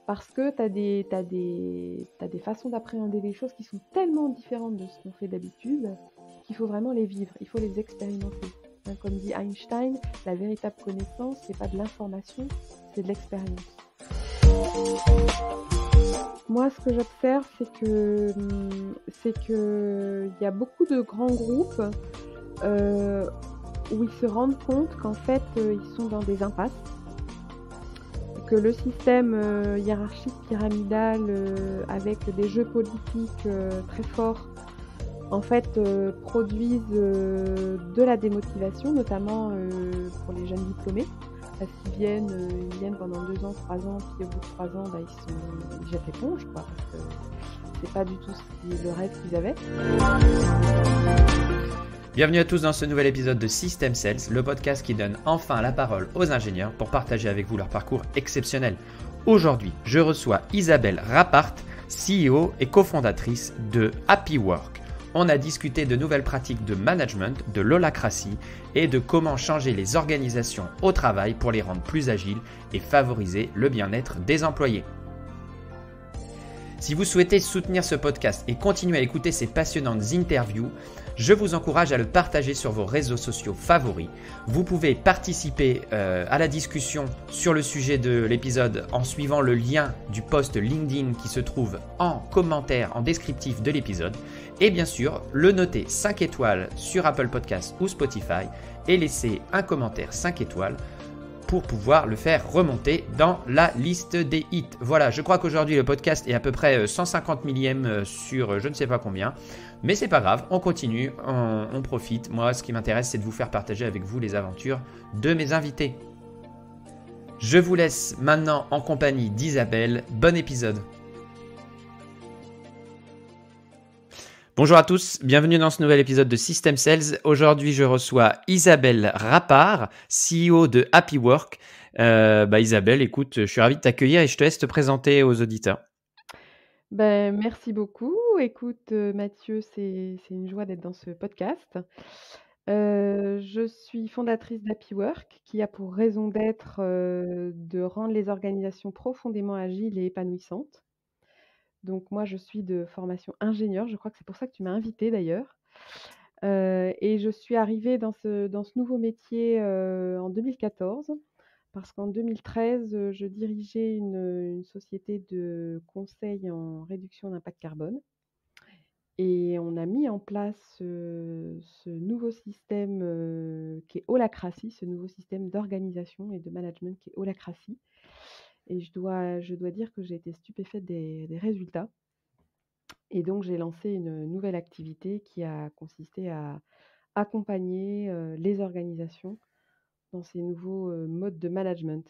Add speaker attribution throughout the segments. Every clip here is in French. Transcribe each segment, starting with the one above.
Speaker 1: Parce que t'as des façons d'appréhender les choses qui sont tellement différentes de ce qu'on fait d'habitude qu'il faut vraiment les vivre, il faut les expérimenter. Hein, comme dit Einstein, la véritable connaissance, c'est pas de l'information, c'est de l'expérience. Moi, ce que j'observe, c'est que y a beaucoup de grands groupes où ils se rendent compte qu'en fait, ils sont dans des impasses, que le système hiérarchique pyramidal avec des jeux politiques très forts, en fait, produisent de la démotivation, notamment pour les jeunes diplômés, parce qu'ils viennent pendant 2 ans, 3 ans, puis au bout de 3 ans, ils jettent l'éponge, quoi, parce que c'est pas du tout le rêve qu'ils avaient.
Speaker 2: Bienvenue à tous dans ce nouvel épisode de System Sales, le podcast qui donne enfin la parole aux ingénieurs pour partager avec vous leur parcours exceptionnel. Aujourd'hui, je reçois Isabelle Rapart, CEO et cofondatrice de Happy Work. On a discuté de nouvelles pratiques de management, de l'holacratie et de comment changer les organisations au travail pour les rendre plus agiles et favoriser le bien-être des employés. Si vous souhaitez soutenir ce podcast et continuer à écouter ces passionnantes interviews, je vous encourage à le partager sur vos réseaux sociaux favoris. Vous pouvez participer à la discussion sur le sujet de l'épisode en suivant le lien du post LinkedIn qui se trouve en commentaire, en descriptif de l'épisode. Et bien sûr, le noter 5 étoiles sur Apple Podcasts ou Spotify et laisser un commentaire 5 étoiles pour pouvoir le faire remonter dans la liste des hits. Voilà, je crois qu'aujourd'hui le podcast est à peu près 150 millième sur je ne sais pas combien, mais c'est pas grave, on continue, on profite. Moi, ce qui m'intéresse, c'est de vous faire partager avec vous les aventures de mes invités. Je vous laisse maintenant en compagnie d'Isabelle. Bon épisode. Bonjour à tous, bienvenue dans ce nouvel épisode de System Sales. Aujourd'hui, je reçois Isabelle Rapart, CEO de Happy Work. Isabelle, écoute, je suis ravi de t'accueillir et je te laisse te présenter aux auditeurs.
Speaker 1: Merci beaucoup. Écoute, Mathieu, c'est une joie d'être dans ce podcast. Je suis fondatrice d'Happy Work, qui a pour raison d'être de rendre les organisations profondément agiles et épanouissantes. Donc moi, je suis de formation ingénieur, je crois que c'est pour ça que tu m'as invitée d'ailleurs. Et je suis arrivée dans ce nouveau métier en 2014, parce qu'en 2013, je dirigeais une société de conseil en réduction d'impact carbone. Et on a mis en place ce nouveau système qui est holacratie, ce nouveau système d'organisation et de management qui est holacratie. Et je dois dire que j'ai été stupéfaite des résultats. Et donc, j'ai lancé une nouvelle activité qui a consisté à accompagner les organisations dans ces nouveaux modes de management.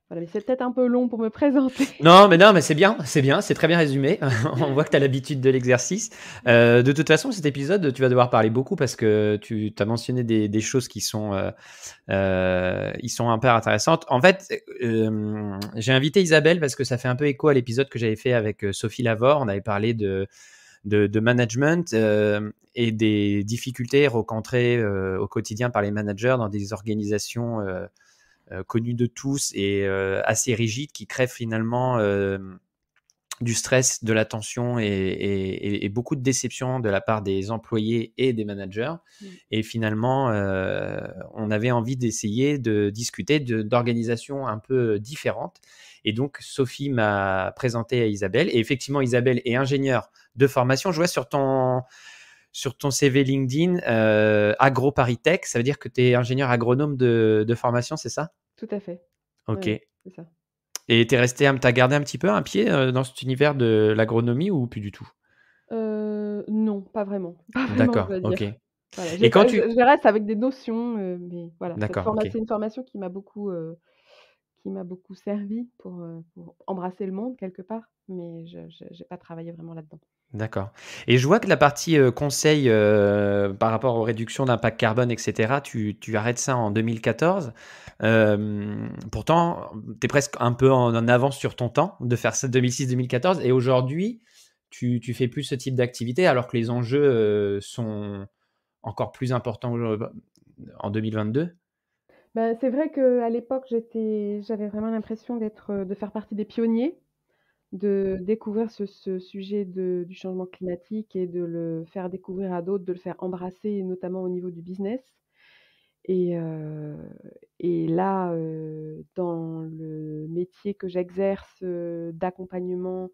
Speaker 1: Voilà, mais c'est peut-être un peu long pour me présenter.
Speaker 2: Non, mais c'est bien, c'est très bien résumé. On voit que tu as l'habitude de l'exercice. De toute façon, cet épisode, tu vas devoir parler beaucoup parce que tu as mentionné des choses qui sont hyper intéressantes. En fait, j'ai invité Isabelle parce que ça fait un peu écho à l'épisode que j'avais fait avec Sophie Lavore. On avait parlé de management et des difficultés rencontrées au quotidien par les managers dans des organisations connues de tous et assez rigides qui créent finalement du stress, de la tension et beaucoup de déception de la part des employés et des managers. Et finalement, on avait envie d'essayer de discuter d'organisations un peu différentes. Et donc, Sophie m'a présenté à Isabelle. Et effectivement, Isabelle est ingénieure de formation. Je vois sur ton CV LinkedIn, AgroParisTech, ça veut dire que tu es ingénieur agronome de formation, c'est ça?
Speaker 1: Tout à fait.
Speaker 2: Ok.
Speaker 1: Ouais, c'est ça.
Speaker 2: Et t'as gardé un petit peu un pied dans cet univers de l'agronomie ou plus du tout?
Speaker 1: Non, pas vraiment. Pas vraiment,
Speaker 2: D'accord,
Speaker 1: je dois
Speaker 2: ok.
Speaker 1: dire. Voilà,
Speaker 2: Et quand tu...
Speaker 1: je reste avec des notions, mais voilà,
Speaker 2: D'accord, ok.
Speaker 1: c'est une formation qui m'a beaucoup servi pour embrasser le monde quelque part, mais je j'ai pas travaillé vraiment là-dedans.
Speaker 2: D'accord. Et je vois que la partie conseil par rapport aux réductions d'impact carbone, etc., tu arrêtes ça en 2014. Pourtant, tu es presque un peu en avance sur ton temps de faire ça 2006-2014. Et aujourd'hui, tu fais plus ce type d'activité alors que les enjeux sont encore plus importants en 2022?
Speaker 1: Ben, c'est vrai qu'à l'époque, j'avais vraiment l'impression de faire partie des pionniers, de découvrir ce sujet du changement climatique et de le faire découvrir à d'autres, de le faire embrasser, notamment au niveau du business. Et heu et là, dans le métier que j'exerce, d'accompagnement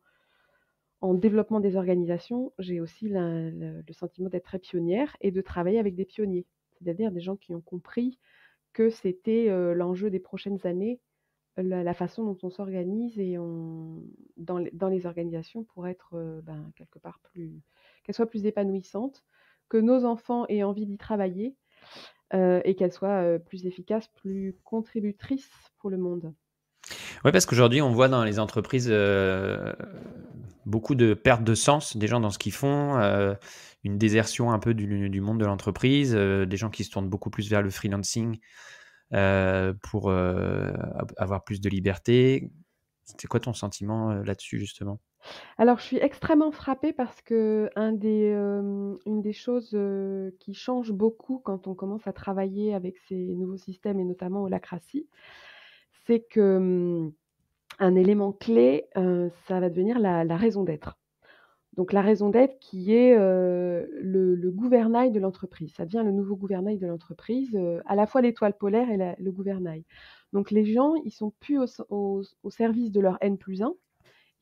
Speaker 1: en développement des organisations, j'ai aussi le sentiment d'être très pionnière et de travailler avec des pionniers. C'est-à-dire des gens qui ont compris que c'était, l'enjeu des prochaines années, la façon dont on s'organise et dans les organisations pour être, quelque part qu'elles soient plus épanouissantes, que nos enfants aient envie d'y travailler, et qu'elles soient, plus efficaces, plus contributrices pour le monde.
Speaker 2: Ouais, parce qu'aujourd'hui, on voit dans les entreprises, beaucoup de perte de sens des gens dans ce qu'ils font, une désertion un peu du monde de l'entreprise, des gens qui se tournent beaucoup plus vers le freelancing, pour, avoir plus de liberté. C'est quoi ton sentiment, là-dessus justement?
Speaker 1: Alors je suis extrêmement frappée parce une des choses, qui change beaucoup quand on commence à travailler avec ces nouveaux systèmes et notamment Holacracy, c'est que, un élément clé, ça va devenir la raison d'être. Donc la raison d'être qui est, le gouvernail de l'entreprise. Ça devient le nouveau gouvernail de l'entreprise, à la fois l'étoile polaire et le gouvernail. Donc les gens, ils sont plus au service de leur N+1,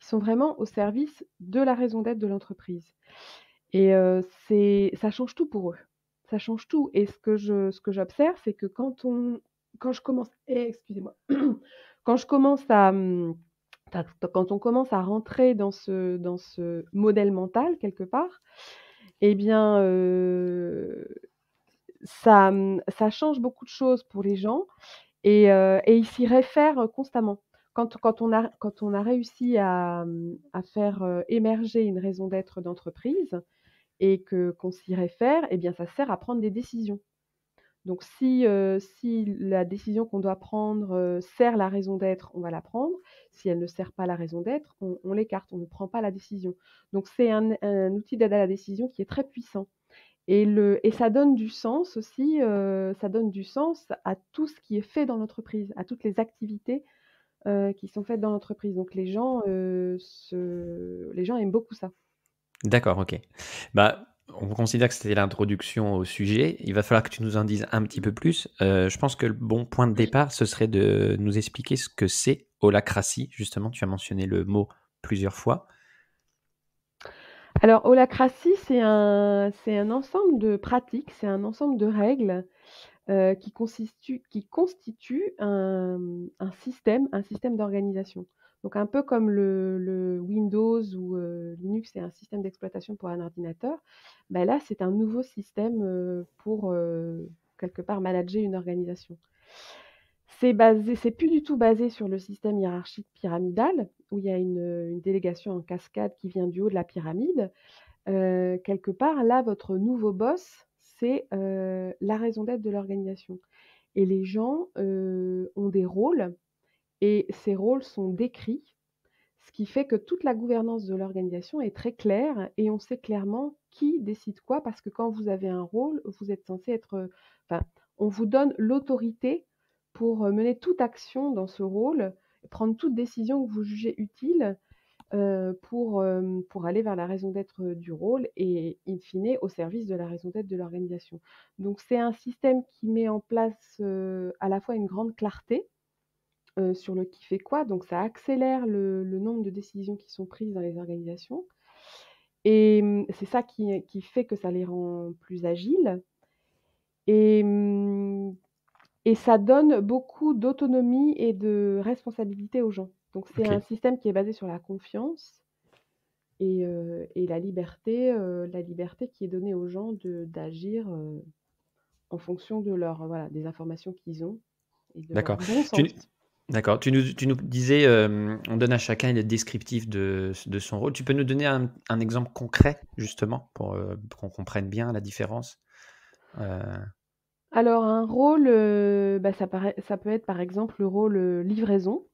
Speaker 1: ils sont vraiment au service de la raison d'être de l'entreprise. Et ça change tout pour eux. Ça change tout et ce que j'observe, c'est que quand je commence excusez-moi. Quand je commence à, quand on commence à rentrer dans ce modèle mental quelque part, eh bien, ça change beaucoup de choses pour les gens et ils s'y réfèrent constamment. Quand on a réussi à faire, émerger une raison d'être d'entreprise et qu'on s'y réfère, eh bien, ça sert à prendre des décisions. Donc si la décision qu'on doit prendre, sert la raison d'être, on va la prendre. Si elle ne sert pas la raison d'être, on l'écarte, on ne prend pas la décision. Donc c'est un outil d'aide à la décision qui est très puissant et ça donne du sens aussi, ça donne du sens à tout ce qui est fait dans l'entreprise, à toutes les activités, qui sont faites dans l'entreprise. Donc les gens aiment beaucoup ça.
Speaker 2: D'accord, OK. Bah, on considère que c'était l'introduction au sujet. Il va falloir que tu nous en dises un petit peu plus. Je pense que le bon point de départ, ce serait de nous expliquer ce que c'est holacratie. Justement, tu as mentionné le mot plusieurs fois.
Speaker 1: Alors holacratie, c'est un ensemble de pratiques, c'est un ensemble de règles, qui constituent un système d'organisation. Donc un peu comme le Windows ou Linux, c'est un système d'exploitation pour un ordinateur, bah, là, c'est un nouveau système, pour, quelque part manager une organisation. C'est plus du tout basé sur le système hiérarchique pyramidal, où il y a une délégation en cascade qui vient du haut de la pyramide. Quelque part, là, votre nouveau boss, c'est, la raison d'être de l'organisation et les gens, ont des rôles et ces rôles sont décrits, ce qui fait que toute la gouvernance de l'organisation est très claire et on sait clairement qui décide quoi parce que quand vous avez un rôle, vous êtes censé être, enfin, on vous donne l'autorité pour, mener toute action dans ce rôle, prendre toute décision que vous jugez utile, pour aller vers la raison d'être, du rôle et in fine au service de la raison d'être de l'organisation. Donc c'est un système qui met en place, à la fois une grande clarté, sur le qui fait quoi, donc ça accélère le nombre de décisions qui sont prises dans les organisations et c'est ça qui fait que ça les rend plus agiles et et ça donne beaucoup d'autonomie et de responsabilité aux gens. Donc c'est un
Speaker 2: OK.
Speaker 1: système qui est basé sur la confiance et la liberté qui est donnée aux gens d'agir, en fonction de voilà, des informations qu'ils ont et de leur
Speaker 2: D'accord.
Speaker 1: bon sens.
Speaker 2: Tu d'accord. Tu nous disais, on donne à chacun le descriptif de son rôle. Tu peux nous donner un exemple concret, justement, pour qu'on comprenne bien la différence? Heu,
Speaker 1: Alors un rôle, ça peut être par exemple le rôle, livraison.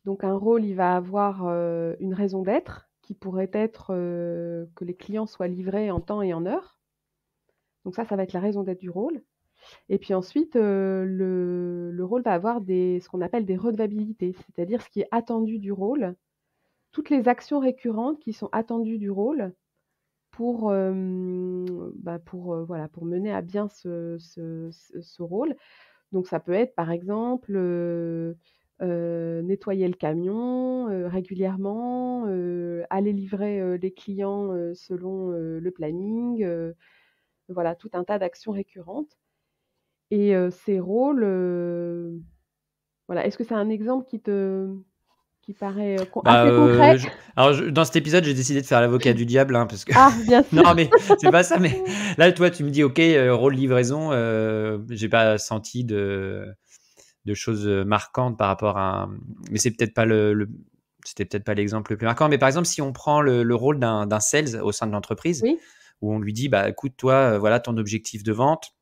Speaker 1: Donc un rôle, il va avoir, une raison d'être qui pourrait être, que les clients soient livrés en temps et en heure. Donc ça va être la raison d'être du rôle. Et puis ensuite, le rôle va avoir ce qu'on appelle des redevabilités, c'est-à-dire ce qui est attendu du rôle, toutes les actions récurrentes qui sont attendues du rôle pour, voilà, pour mener à bien ce rôle. Donc ça peut être, par exemple, nettoyer le camion, régulièrement, aller livrer, les clients, selon, le planning, voilà, tout un tas d'actions récurrentes et ces rôles, voilà. Est-ce que c'est un exemple qui paraît,
Speaker 2: Bah,
Speaker 1: assez concret?
Speaker 2: dans cet épisode, j'ai décidé de faire l'avocat du diable, hein, parce que
Speaker 1: Ah, bien
Speaker 2: non,
Speaker 1: sûr.
Speaker 2: mais c'est pas ça, mais là, toi, tu me dis: «OK, rôle livraison», j'ai pas senti de choses, marquantes par rapport à mais c'est peut-être pas c'était peut-être pas l'exemple le plus marquant. Mais par exemple, si on prend le rôle d'un sales au sein de l'entreprise,
Speaker 1: Oui,
Speaker 2: où on lui dit: «Bah, écoute, toi, voilà ton objectif de vente,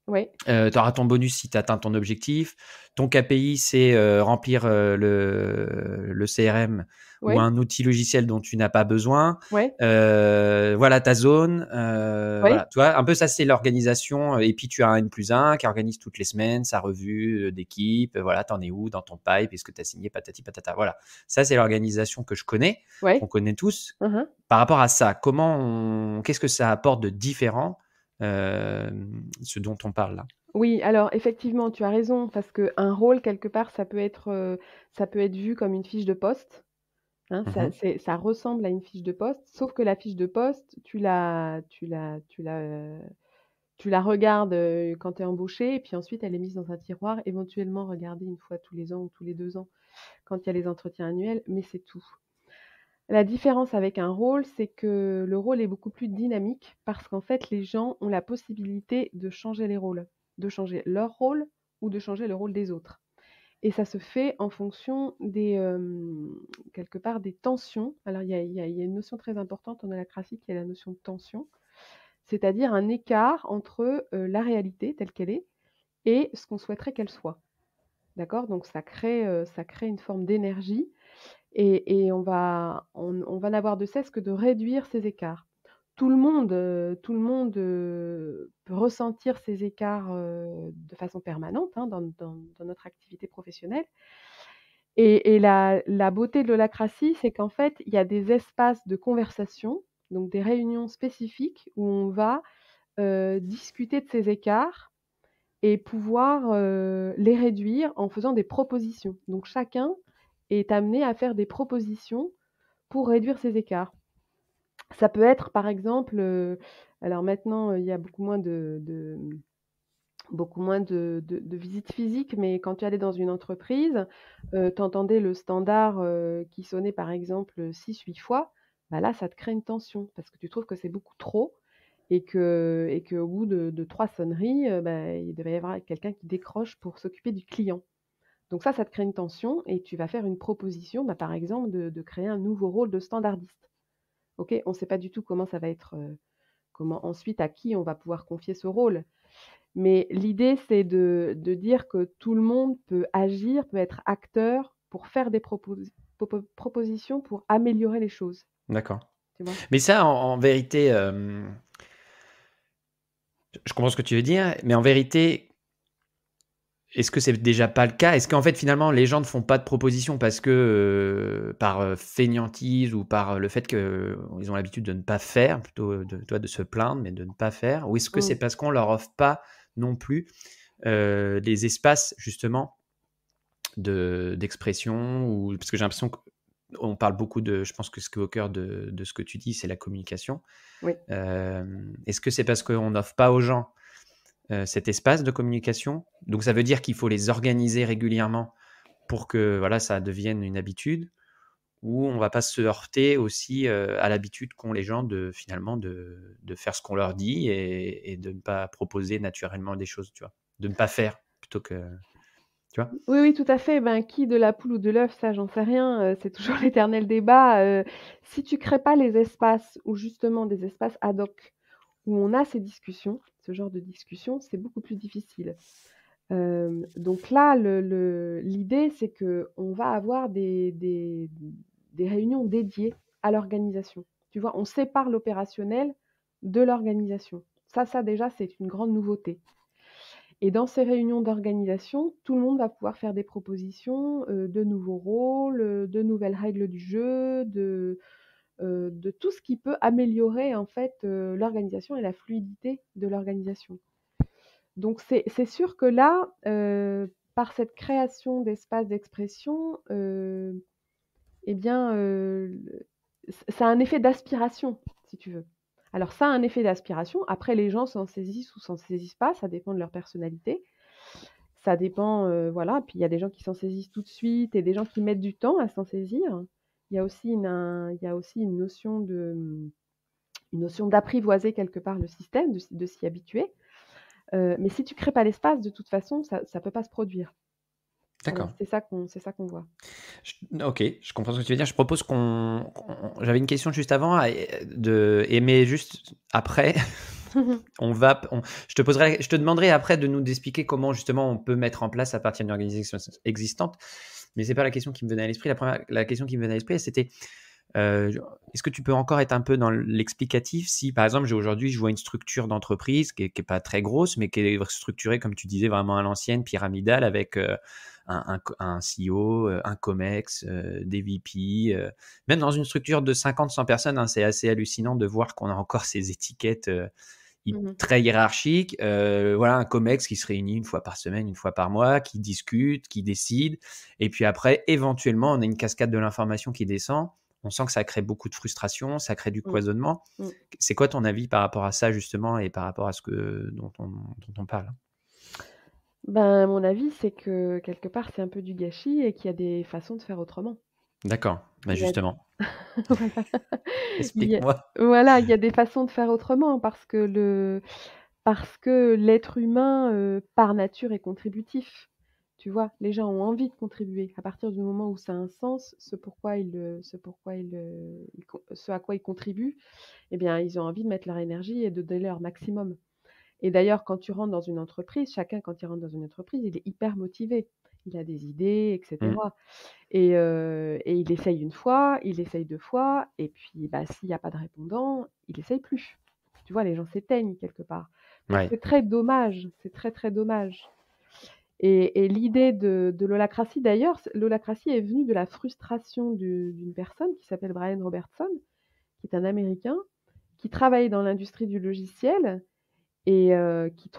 Speaker 1: oui,
Speaker 2: tu auras ton bonus si tu atteins ton objectif. Ton KPI, c'est remplir le CRM ou
Speaker 1: oui,
Speaker 2: un outil logiciel dont tu n'as pas besoin.
Speaker 1: oui,
Speaker 2: Voilà ta zone.
Speaker 1: oui,
Speaker 2: Voilà, tu vois, un peu ça, c'est l'organisation. Et puis, tu as un N+1 qui organise toutes les semaines sa revue d'équipe. Voilà, t'en es où dans ton pipe? Est-ce que tu as signé patati patata? Voilà, ça, c'est l'organisation que je connais,
Speaker 1: oui.
Speaker 2: qu'on connaît tous.
Speaker 1: Mmh mh.
Speaker 2: Par rapport à ça, qu'est-ce que ça apporte de différent, ce dont on parle là?
Speaker 1: Oui, alors effectivement, tu as raison parce qu'un rôle quelque part, ça peut être vu comme une fiche de poste, hein.
Speaker 2: Mmh.
Speaker 1: Ça ressemble à une fiche de poste, sauf que la fiche de poste, tu la regardes, quand tu es embauché et puis ensuite elle est mise dans un tiroir, éventuellement regardée une fois tous les ans ou tous les 2 ans quand il y a les entretiens annuels, mais c'est tout. La différence avec un rôle, c'est que le rôle est beaucoup plus dynamique parce qu'en fait, les gens ont la possibilité de changer les rôles, de changer leur rôle ou de changer le rôle des autres. Et ça se fait en fonction quelque part des tensions. Alors il y a une notion très importante en holacratie qui est la notion de tension, c'est-à-dire un écart entre, la réalité telle qu'elle est et ce qu'on souhaiterait qu'elle soit. D'accord? Donc ça crée une forme d'énergie et on va n'avoir de cesse que de réduire ces écarts. Tout le monde, peut ressentir ces écarts, de façon permanente, hein, dans notre activité professionnelle et la beauté de l'holacratie, c'est qu'en fait, il y a des espaces de conversation, donc des réunions spécifiques où on va, discuter de ces écarts et pouvoir, les réduire en faisant des propositions. Donc chacun est amené à faire des propositions pour réduire ces écarts. Ça peut être par exemple, alors maintenant, il y a beaucoup moins de visites physiques, mais quand tu allais dans une entreprise, tu entendais le standard, qui sonnait par exemple, 6-8 fois, bah là, ça te crée une tension parce que tu trouves que c'est beaucoup trop et qu'au bout de 3 sonneries, bah, il devait y avoir quelqu'un qui décroche pour s'occuper du client. Donc ça te crée une tension et tu vas faire une proposition, bah, par exemple de créer un nouveau rôle de standardiste. OK? On ne sait pas du tout comment ça va être, comment ensuite à qui on va pouvoir confier ce rôle. Mais l'idée, c'est de dire que tout le monde peut agir, peut être acteur pour faire des propositions pour améliorer les choses,
Speaker 2: D'accord.
Speaker 1: tu vois?
Speaker 2: Mais ça, en vérité, je comprends ce que tu veux dire, mais en vérité, est-ce que c'est déjà pas le cas? Est-ce qu'en fait, finalement, les gens ne font pas de propositions parce que, par, fainéantise ou par, le fait qu'ils ont l'habitude de ne pas faire, plutôt, de se plaindre, mais de ne pas faire? Ou est-ce que c'est
Speaker 1: Mmh.
Speaker 2: parce qu'on leur offre pas non plus, des espaces justement d'expression ou parce que j'ai l'impression qu'on parle beaucoup de je pense que ce qui est au cœur de ce que tu dis, c'est la communication.
Speaker 1: Oui.
Speaker 2: Est-ce que c'est parce qu'on n'offre pas aux gens, cet espace de communication? Donc ça veut dire qu'il faut les organiser régulièrement pour que, voilà, ça devienne une habitude? Ou on va pas se heurter aussi, à l'habitude qu'ont les gens de finalement de faire ce qu'on leur dit et de ne pas proposer naturellement des choses, tu vois? De ne pas faire plutôt que tu vois?
Speaker 1: Oui, oui, tout à fait. Ben, qui de la poule ou de l'œuf, ça, j'en sais rien, c'est toujours l'éternel débat, si tu crées pas les espaces ou justement des espaces ad hoc où on a ces discussions, ce genre de discussion, c'est beaucoup plus difficile. Donc là, l'idée, c'est qu'on va avoir des réunions dédiées à l'organisation. Tu vois? On sépare l'opérationnel de l'organisation. Ça déjà, c'est une grande nouveauté Et dans ces réunions d'organisation, tout le monde va pouvoir faire des propositions, de nouveaux rôles, de nouvelles règles du jeu, de tout ce qui peut améliorer en fait, l'organisation et la fluidité de l'organisation. Donc c'est sûr que là, par cette création d'espaces d'expression, eh bien, ça a un effet d'aspiration, si tu veux. Alors ça a un effet d'aspiration. Après, les gens s'en saisissent ou s'en saisissent pas, ça dépend de leur personnalité. Ça dépend, voilà. Puis il y a des gens qui s'en saisissent tout de suite et des gens qui mettent du temps à s'en saisir. Il y a aussi une notion d'apprivoiser quelque part le système, de s'y habituer. Mais si tu crées pas l'espace, de toute façon, ça peut pas se produire. Voilà,
Speaker 2: D'accord.
Speaker 1: c'est ça qu'on voit.
Speaker 2: Ok, je comprends ce que tu veux dire. Je propose j'avais une question juste avant, mais juste après, je te demanderai après d'expliquer comment justement on peut mettre en place à partir d'une organisation existante. Mais c'est pas la question qui me venait à l'esprit. La question qui me venait à l'esprit, c'était est-ce que tu peux encore être un peu dans l'explicatif si, par exemple, aujourd'hui, je vois une structure d'entreprise qui est pas très grosse, mais qui est structurée, comme tu disais, vraiment à l'ancienne, pyramidale, avec un CEO, un COMEX, des VP. Même dans une structure de 50-100 personnes, hein, c'est assez hallucinant de voir qu'on a encore ces étiquettes très hiérarchiques. Voilà, un COMEX qui se réunit une fois par semaine, une fois par mois, qui discute, qui décide. Et puis après, éventuellement, on a une cascade de l'information qui descend. On sent que ça crée beaucoup de frustration, ça crée du
Speaker 1: Mmh.
Speaker 2: cloisonnement.
Speaker 1: Mmh.
Speaker 2: C'est quoi ton avis par rapport à ça, justement, et par rapport à dont on parle?
Speaker 1: Ben, mon avis, c'est que quelque part, c'est un peu du gâchis et qu'il y a des façons de faire autrement.
Speaker 2: D'accord, bah
Speaker 1: Il y a
Speaker 2: justement,
Speaker 1: voilà. Il y a
Speaker 2: explique-moi.
Speaker 1: voilà, il y a des façons de faire autrement parce que l'être humain, par nature est contributif. Tu vois? Les gens ont envie de contribuer. À partir du moment où ça a un sens, ce à quoi ils contribuent, eh bien, ils ont envie de mettre leur énergie et de donner leur maximum. Et d'ailleurs, quand tu rentres dans une entreprise, chacun, quand il rentre dans une entreprise, il est hyper motivé. Il a des idées, et
Speaker 2: Mmh.
Speaker 1: cetera. Et il essaye une fois, il essaye 2 fois, et puis, bah, s'il y a pas de répondant, il essaye plus. Tu vois, les gens s'éteignent quelque part. Donc
Speaker 2: Ouais.
Speaker 1: c'est très dommage, c'est très, très dommage. Et l'idée de l'holacratie d'ailleurs, l'holacratie est venue de la frustration d'une personne qui s'appelle Brian Robertson, qui est un Américain, qui travaillait dans l'industrie du logiciel et qui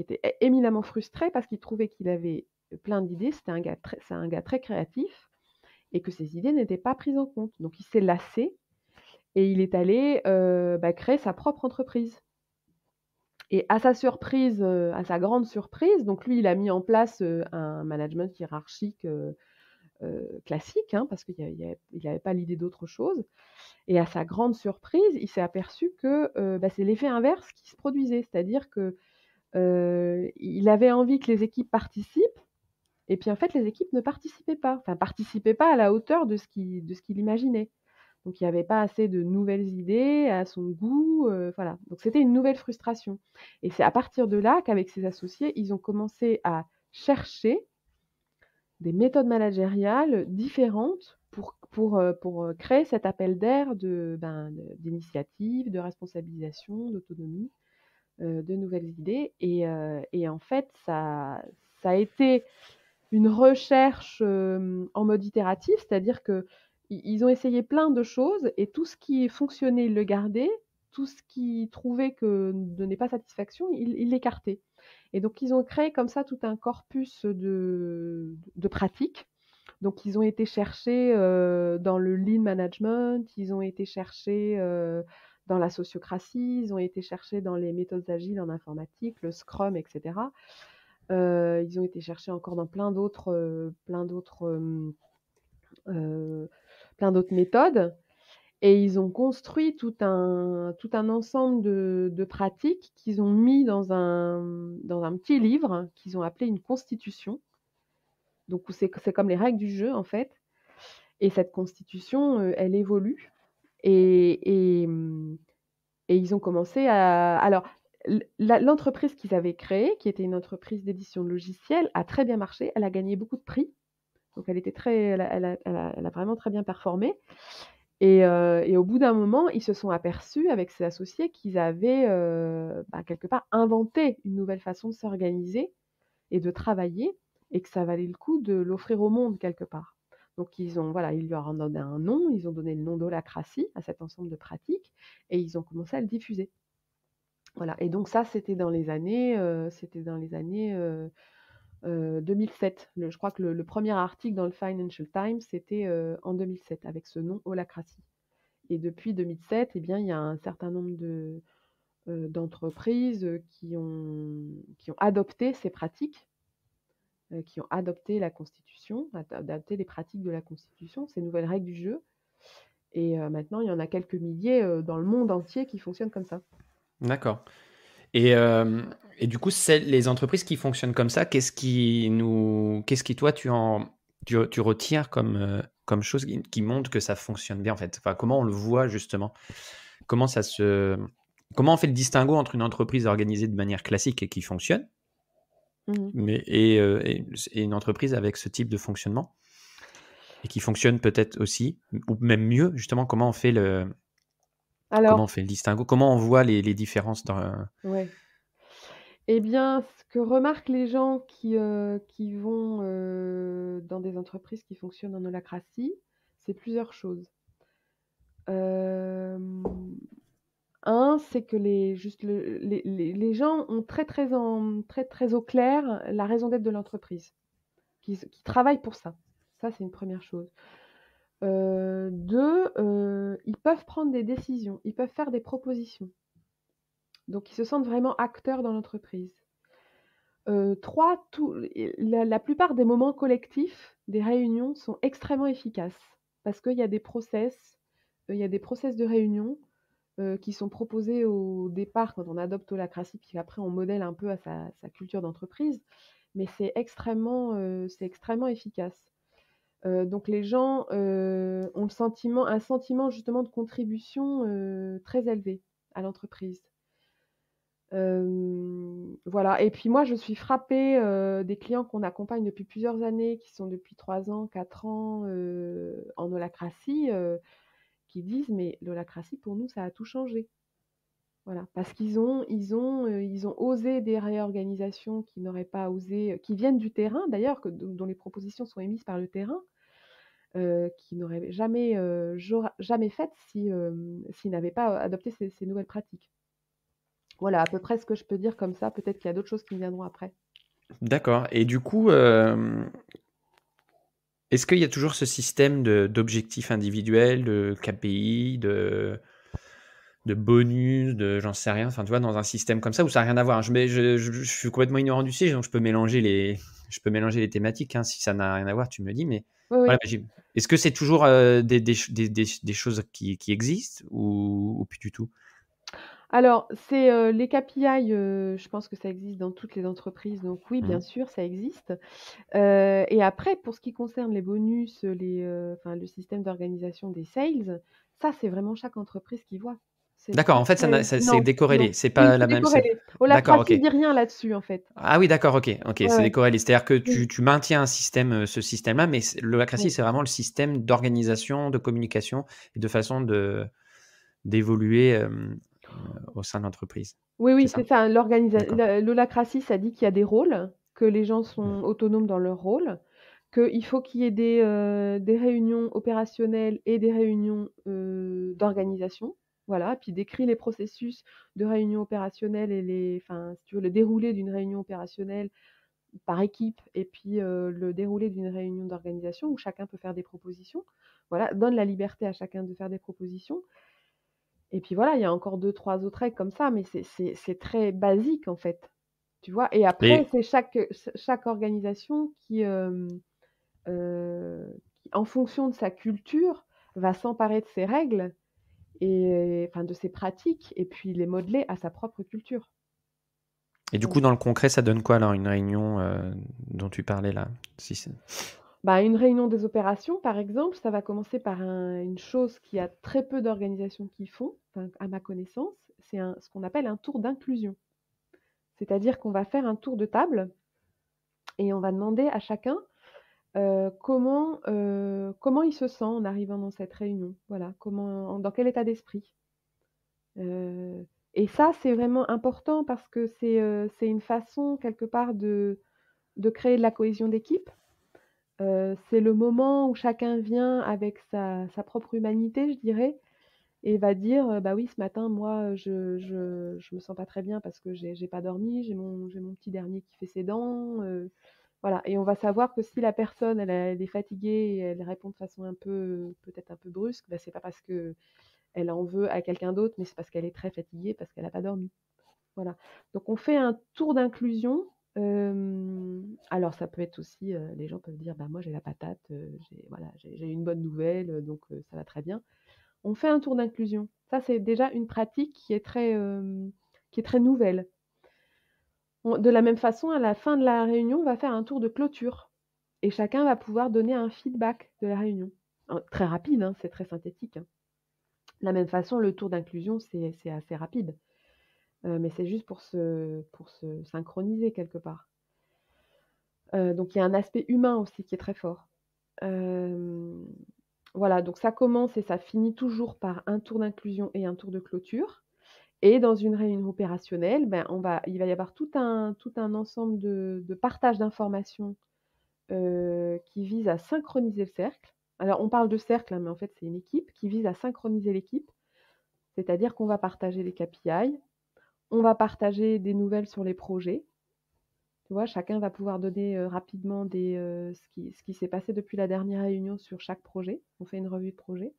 Speaker 1: était éminemment frustré parce qu'il trouvait qu'il avait plein d'idées. C'est un gars très créatif et que ses idées n'étaient pas prises en compte. Donc il s'est lassé et il est allé, créer sa propre entreprise. Et à sa surprise, à sa grande surprise, donc lui, il a mis en place, un management hiérarchique, classique, hein, parce qu'il avait pas l'idée d'autre chose. Et à sa grande surprise, il s'est aperçu que, c'est l'effet inverse qui se produisait. C'est-à-dire que, il avait envie que les équipes participent et puis en fait les équipes ne participaient pas. Enfin participaient pas à la hauteur de ce qu'il imaginait. Donc il y avait pas assez de nouvelles idées à son goût, voilà. Donc c'était une nouvelle frustration et c'est à partir de là qu'avec ses associés, ils ont commencé à chercher des méthodes managériales différentes pour créer cet appel d'air d'initiative, de responsabilisation, d'autonomie, de nouvelles idées et en fait ça a été une recherche, en mode itératif, c'est-à-dire qu'ils ont essayé plein de choses et tout ce qui fonctionnait, ils le gardaient, tout ce qu'ils trouvaient que ne donnait pas satisfaction, ils l'écartaient. Et donc ils ont créé comme ça tout un corpus de pratiques. Donc ils ont été chercher, dans le lean management, ils ont été chercher, dans la sociocratie, ils ont été chercher dans les méthodes agiles en informatique, le Scrum et cetera. Ils ont été chercher encore dans plein d'autres méthodes et ils ont construit tout un ensemble de pratiques qu'ils ont mis dans un petit livre qu'ils ont appelé une constitution. Donc c'est comme les règles du jeu en fait et cette constitution, elle évolue et et mmh et ils ont commencé à alors l'entreprise qu'ils avaient créée, qui était une entreprise d'édition de logiciels, a très bien marché. Elle a gagné beaucoup de prix. Donc elle était très elle a vraiment très bien performé Et au bout d'un moment, ils se sont aperçus avec ses associés qu'ils avaient, quelque part inventé une nouvelle façon de s'organiser et de travailler et que ça valait le coup de l'offrir au monde quelque part. Donc ils lui ont donné un nom, ils ont donné le nom d'holacratie à cet ensemble de pratiques et ils ont commencé à le diffuser. Voilà. Et donc ça, c'était dans les années, 2007. Je crois que le premier article dans le Financial Times, c'était en 2007 avec ce nom holacratie. Et depuis 2007, eh bien, il y a un certain nombre d'entreprises qui ont adopté ces pratiques, qui ont adopté la Constitution, adopté les pratiques de la Constitution, ces nouvelles règles du jeu. Et maintenant, il y en a quelques milliers dans le monde entier qui fonctionnent comme ça.
Speaker 2: D'accord. Et, euh, et du coup, les entreprises qui fonctionnent comme ça, qu'est-ce qui toi, tu retires comme chose qui montre que ça fonctionne bien en fait? Enfin, comment on le voit justement? Comment comment on fait le distinguo entre une entreprise organisée de manière classique et qui fonctionne,
Speaker 1: Mmh.
Speaker 2: et une entreprise avec ce type de fonctionnement et qui fonctionne peut-être aussi, ou même mieux, justement, comment on
Speaker 1: Alors,
Speaker 2: fait le distinguo? Comment on voit les différences dans...
Speaker 1: ouais. Eh bien, ce que remarquent les gens qui vont dans des entreprises qui fonctionnent en holacratie, c'est plusieurs choses. Euh, Un, c'est que les gens ont très au clair la raison d'être de l'entreprise, qui travaillent pour ça. Ça, c'est une première chose. Deux, ils peuvent prendre des décisions, ils peuvent faire des propositions. Donc, ils se sentent vraiment acteurs dans l'entreprise. Trois, la plupart des moments collectifs des réunions sont extrêmement efficaces parce qu'il y a des il y a des process de réunion qui sont proposés au départ quand on adopte holacratie, puis après on modèle un peu à sa culture d'entreprise, mais c'est extrêmement efficace. Donc les gens ont un sentiment justement de contribution très élevé à l'entreprise. Voilà. Et puis moi, je suis frappée des clients qu'on accompagne depuis plusieurs années, qui sont depuis 3 ans, 4 ans en holacratie, qui disent, mais l'holacratie, pour nous, ça a tout changé. Voilà, parce ils ont osé des réorganisations qu'ils n'auraient pas osé, qui viennent du terrain d'ailleurs, dont les propositions sont émises par le terrain, qu'ils n'auraient jamais faites s'ils n'avaient pas adopté ces nouvelles pratiques. Voilà, à peu près ce que je peux dire comme ça. Peut-être qu'il y a d'autres choses qui viendront après.
Speaker 2: D'accord. Et du coup, est-ce qu'il y a toujours ce système d'objectifs individuels, de KPI, de bonus, j'en sais rien, enfin, tu vois, dans un système comme ça où ça n'a rien à voir? Je suis complètement ignorant du sujet, donc je peux mélanger les thématiques, hein, si ça n'a rien à voir, tu me dis, mais
Speaker 1: Oui,
Speaker 2: voilà,
Speaker 1: oui.
Speaker 2: est-ce que c'est toujours des choses qui existent ou plus du tout?
Speaker 1: Alors, c'est les KPI, je pense que ça existe dans toutes les entreprises, donc oui, bien
Speaker 2: Mhm.
Speaker 1: sûr, ça existe. Et après, pour ce qui concerne les bonus, enfin, le système d'organisation des sales, ça, c'est vraiment chaque entreprise qui voit. C'est
Speaker 2: D'accord,
Speaker 1: très,
Speaker 2: en fait,
Speaker 1: très
Speaker 2: c'est
Speaker 1: non, non.
Speaker 2: décorrélé, c'est
Speaker 1: Oui,
Speaker 2: pas
Speaker 1: c'est
Speaker 2: la même.
Speaker 1: décorrélé.
Speaker 2: D'accord, ok.
Speaker 1: Holacratie dit rien là-dessus, en fait.
Speaker 2: Ah oui, d'accord, ok, ok,
Speaker 1: Ouais,
Speaker 2: c'est
Speaker 1: ouais.
Speaker 2: décorrélé. C'est-à-dire que
Speaker 1: Oui,
Speaker 2: tu maintiens un système, ce système-là, mais l'holacratie,
Speaker 1: oui.
Speaker 2: c'est vraiment le système d'organisation, de communication et de façon d'évoluer au sein de l'entreprise.
Speaker 1: Oui,
Speaker 2: C'est
Speaker 1: oui, c'est
Speaker 2: ça?
Speaker 1: ça.
Speaker 2: D'accord.
Speaker 1: L'holacratie, ça dit qu'il y a des rôles, que les gens sont autonomes dans leur rôle, qu'il faut qu'il y ait des réunions opérationnelles et des réunions d'organisation. Voilà, puis décrit les processus de réunion opérationnelle et enfin, si tu veux, le déroulé d'une réunion opérationnelle par équipe et puis le déroulé d'une réunion d'organisation où chacun peut faire des propositions. Voilà, donne la liberté à chacun de faire des propositions. Et puis voilà, il y a encore 2, 3 autres règles comme ça, mais c'est très basique en fait, tu vois? Et après,
Speaker 2: Et,
Speaker 1: c'est chaque organisation qui, en fonction de sa culture, va s'emparer de ses règles et enfin de ses pratiques et puis les modeler à sa propre culture.
Speaker 2: et du
Speaker 1: Voilà.
Speaker 2: coup, dans le concret, ça donne quoi alors une réunion dont tu parlais là? Si
Speaker 1: Bah, une réunion des opérations, par exemple, ça va commencer par une chose qui a très peu d'organisations qui font, enfin, à ma connaissance, c'est ce qu'on appelle un tour d'inclusion. C'est-à-dire qu'on va faire un tour de table et on va demander à chacun comment il se sent en arrivant dans cette réunion? Voilà, dans quel état d'esprit? Heu et ça, c'est vraiment important parce que c'est une façon quelque part de créer de la cohésion d'équipe. C'est le moment où chacun vient avec sa propre humanité, je dirais, et va dire, «Bah oui, ce matin, moi, je me sens pas très bien parce que j'ai pas dormi, j'ai mon petit dernier qui fait ses dents», voilà, et on va savoir que si la personne, elle est fatiguée et elle répond de façon un peu peut-être un peu brusque, bah, c'est pas parce qu'elle en veut à quelqu'un d'autre, mais c'est parce qu'elle est très fatiguée, parce qu'elle a pas dormi. Voilà. Donc on fait un tour d'inclusion. Alors ça peut être aussi, les gens peuvent dire: «Bah, moi j'ai la patate, j'ai une bonne nouvelle, donc ça va très bien». On fait un tour d'inclusion. Ça, c'est déjà une pratique qui est très nouvelle. De la même façon, à la fin de la réunion, on va faire un tour de clôture et chacun va pouvoir donner un feedback de la réunion. Très rapide, hein, c'est très synthétique, hein. De la même façon, le tour d'inclusion, c'est assez rapide, mais c'est juste pour se synchroniser quelque part. Donc il y a un aspect humain aussi qui est très fort. Hem, voilà, donc ça commence et ça finit toujours par un tour d'inclusion et un tour de clôture. Et dans une réunion opérationnelle, ben, il va y avoir tout un ensemble de partage d'informations, qui vise à synchroniser le cercle. Alors on parle de cercle, hein, mais en fait c'est une équipe qui vise à synchroniser l'équipe. C'est-à-dire qu'on va partager les KPI, on va partager des nouvelles sur les projets. Tu vois? Chacun va pouvoir donner, rapidement ce qui s'est passé depuis la dernière réunion sur chaque projet. On fait une revue de projet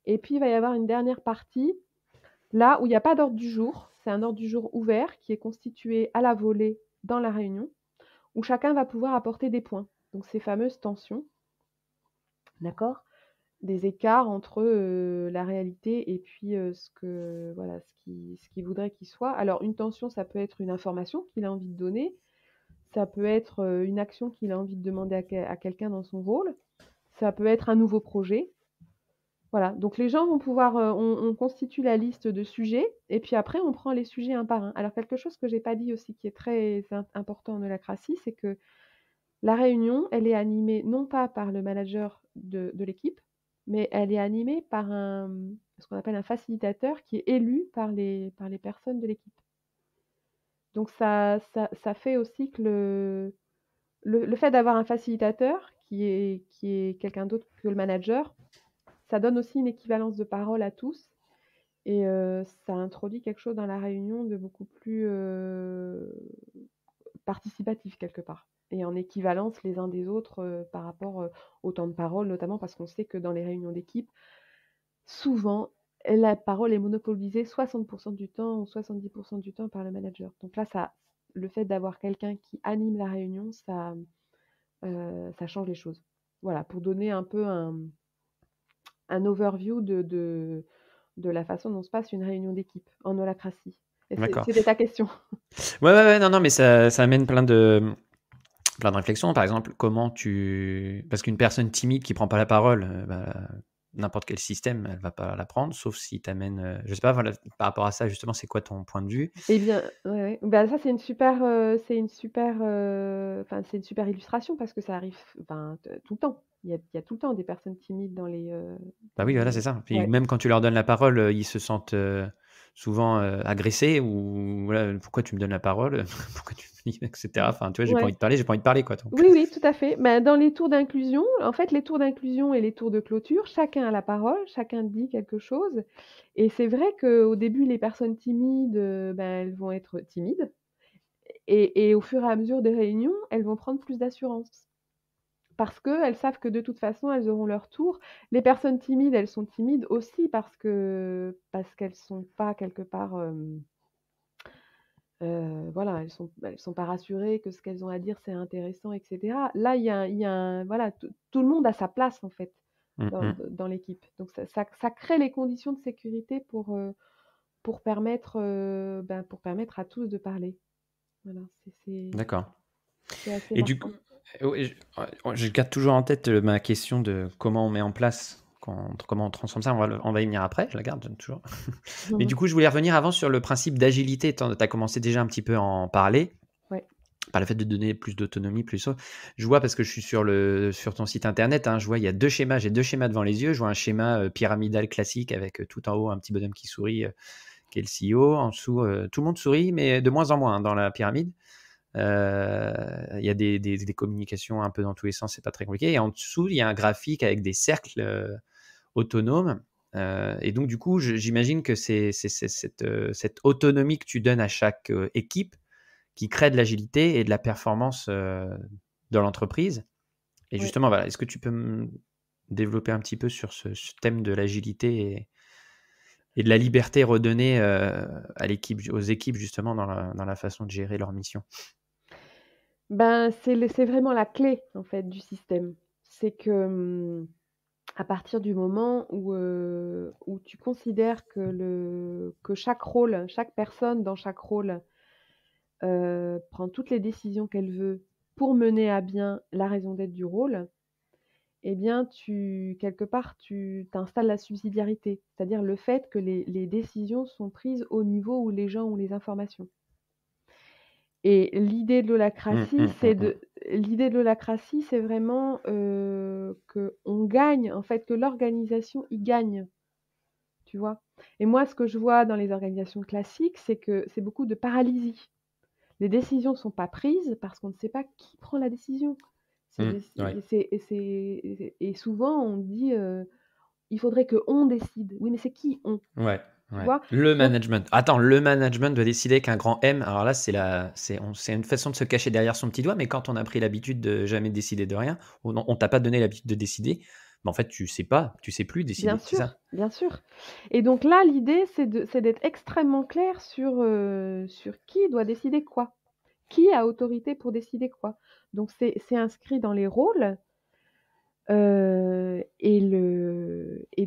Speaker 1: et puis il va y avoir une dernière partie, là où il y a pas d'ordre du jour. C'est un ordre du jour ouvert qui est constitué à la volée dans la réunion, où chacun va pouvoir apporter des points. Donc ces fameuses tensions, d'accord? Des écarts entre, la réalité et puis, ce qu'il voudrait qu'il soit. Alors une tension, ça peut être une information qu'il a envie de donner, ça peut être, une action qu'il a envie de demander à quelqu'un dans son rôle, ça peut être un nouveau projet. Voilà, donc les gens vont pouvoir, on constitue la liste de sujets et puis après on prend les sujets un par un. Alors quelque chose que j'ai pas dit aussi qui est très important en holacratie, c'est que la réunion, elle est animée non pas par le manager de l'équipe, mais elle est animée par ce qu'on appelle un facilitateur qui est élu par les personnes de l'équipe. Donc ça fait aussi que le fait d'avoir un facilitateur qui est quelqu'un d'autre que le manager, ça donne aussi une équivalence de parole à tous et ça introduit quelque chose dans la réunion de beaucoup plus, participatif quelque part et en équivalence les uns des autres, par rapport, au temps de parole, notamment parce qu'on sait que dans les réunions d'équipe, souvent, la parole est monopolisée 60 du temps ou 70 du temps par le manager. Donc là, le fait d'avoir quelqu'un qui anime la réunion, ça change les choses. Voilà, pour donner un peu un overview de la façon dont se passe une réunion d'équipe en holacratie. Et
Speaker 2: D'accord.
Speaker 1: c'était ta question.
Speaker 2: Ouais, non, mais ça amène plein de réflexions. Par exemple, parce qu'une personne timide qui prend pas la parole, n'importe quel système, elle va pas la prendre, sauf si tu amènes, je sais pas, voilà, par rapport à ça, justement, c'est quoi ton point de vue?
Speaker 1: Eh bien, ouais, ouais. Bah, ça, c'est une super illustration parce que ça arrive, enfin, tout le temps. Il y a tout le temps des personnes timides
Speaker 2: Bah
Speaker 1: dans
Speaker 2: oui, voilà, c'est
Speaker 1: les
Speaker 2: ça. Puis
Speaker 1: ouais.
Speaker 2: même quand tu leur donnes la parole, ils se sentent, souvent, agressés ou voilà: «Pourquoi tu me donnes la parole? Pourquoi tu me dis?» et cetera. Enfin, tu vois,
Speaker 1: Ouais.
Speaker 2: j'ai pas envie de parler, quoi, donc
Speaker 1: Oui, oui, tout à fait. Bah, dans les tours d'inclusion, en fait, les tours d'inclusion et les tours de clôture, chacun a la parole, chacun dit quelque chose et c'est vrai qu'au début, les personnes timides, elles vont être timides et au fur et à mesure des réunions, elles vont prendre plus d'assurance. Parce qu'elles savent que de toute façon, elles auront leur tour. Les personnes timides, elles sont timides aussi parce qu'elles sont pas quelque part, voilà, elles sont pas rassurées que ce qu'elles ont à dire, c'est intéressant et cetera. Là, il y a un voilà, tout le monde a sa place, en fait,
Speaker 2: mmh
Speaker 1: dans
Speaker 2: mh.
Speaker 1: dans l'équipe. Donc ça crée les conditions de sécurité pour permettre à tous de parler. Voilà,
Speaker 2: D'accord.
Speaker 1: c'est assez
Speaker 2: Et du coup,
Speaker 1: marquant.
Speaker 2: ouais, je garde toujours en tête, ma question de comment on met en place, comment on transforme ça. On va y venir après, je la garde toujours. Mais du coup, je voulais revenir avant sur le principe d'agilité. Tu as commencé déjà un petit peu à en parler.
Speaker 1: Ouais.
Speaker 2: par le fait de donner plus d'autonomie, je vois parce que je suis sur ton site internet, hein, je vois il y a j'ai 2 schémas devant les yeux. Je vois un schéma pyramidal classique avec tout en haut un petit bonhomme qui sourit, qui est le CEO. En dessous, tout le monde sourit, mais de moins en moins hein, dans la pyramide. Il y a des communications un peu dans tous les sens, c'est pas très compliqué. Et en dessous, il y a un graphique avec des cercles autonomes. Et donc, du coup, j'imagine que c'est cette autonomie que tu donnes à chaque équipe qui crée de l'agilité et de la performance dans l'entreprise. Et
Speaker 1: Oui.
Speaker 2: justement, voilà, est-ce que tu peux me développer un petit peu sur ce thème de l'agilité et de la liberté redonnée aux équipes, justement, dans la façon de gérer leur mission?
Speaker 1: Ben, c'est vraiment la clé, en fait, du système. C'est que, à partir du moment où tu considères que chaque rôle, chaque personne dans chaque rôle, prend toutes les décisions qu'elle veut pour mener à bien la raison d'être du rôle, eh bien, quelque part, tu installes la subsidiarité. C'est-à-dire le fait que les décisions sont prises au niveau où les gens ont les informations. Et l'idée de l'holacratie, c'est vraiment, qu'on gagne, en fait, que l'organisation y gagne, tu vois? Et moi, ce que je vois dans les organisations classiques, c'est que c'est beaucoup de paralysie. Les décisions sont pas prises parce qu'on ne sait pas qui prend la décision. C'est des
Speaker 2: Ouais.
Speaker 1: et souvent on dit, «Il faudrait qu'on décide». Oui, mais c'est qui «on»?
Speaker 2: Ouais,
Speaker 1: Tu
Speaker 2: ouais.
Speaker 1: vois?
Speaker 2: Le
Speaker 1: Donc
Speaker 2: management. Attends, le management doit décider avec un grand M. Alors là, c'est une façon de se cacher derrière son petit doigt, mais quand on a pris l'habitude de jamais décider de rien, on t'a pas donné l'habitude de décider, mais en fait, tu sais plus
Speaker 1: bien
Speaker 2: décider, c'est ça?
Speaker 1: sûr, bien sûr. Et donc là, l'idée, c'est d'être extrêmement clair sur qui doit décider quoi. Qui a autorité pour décider quoi? Donc c'est inscrit dans les rôles, et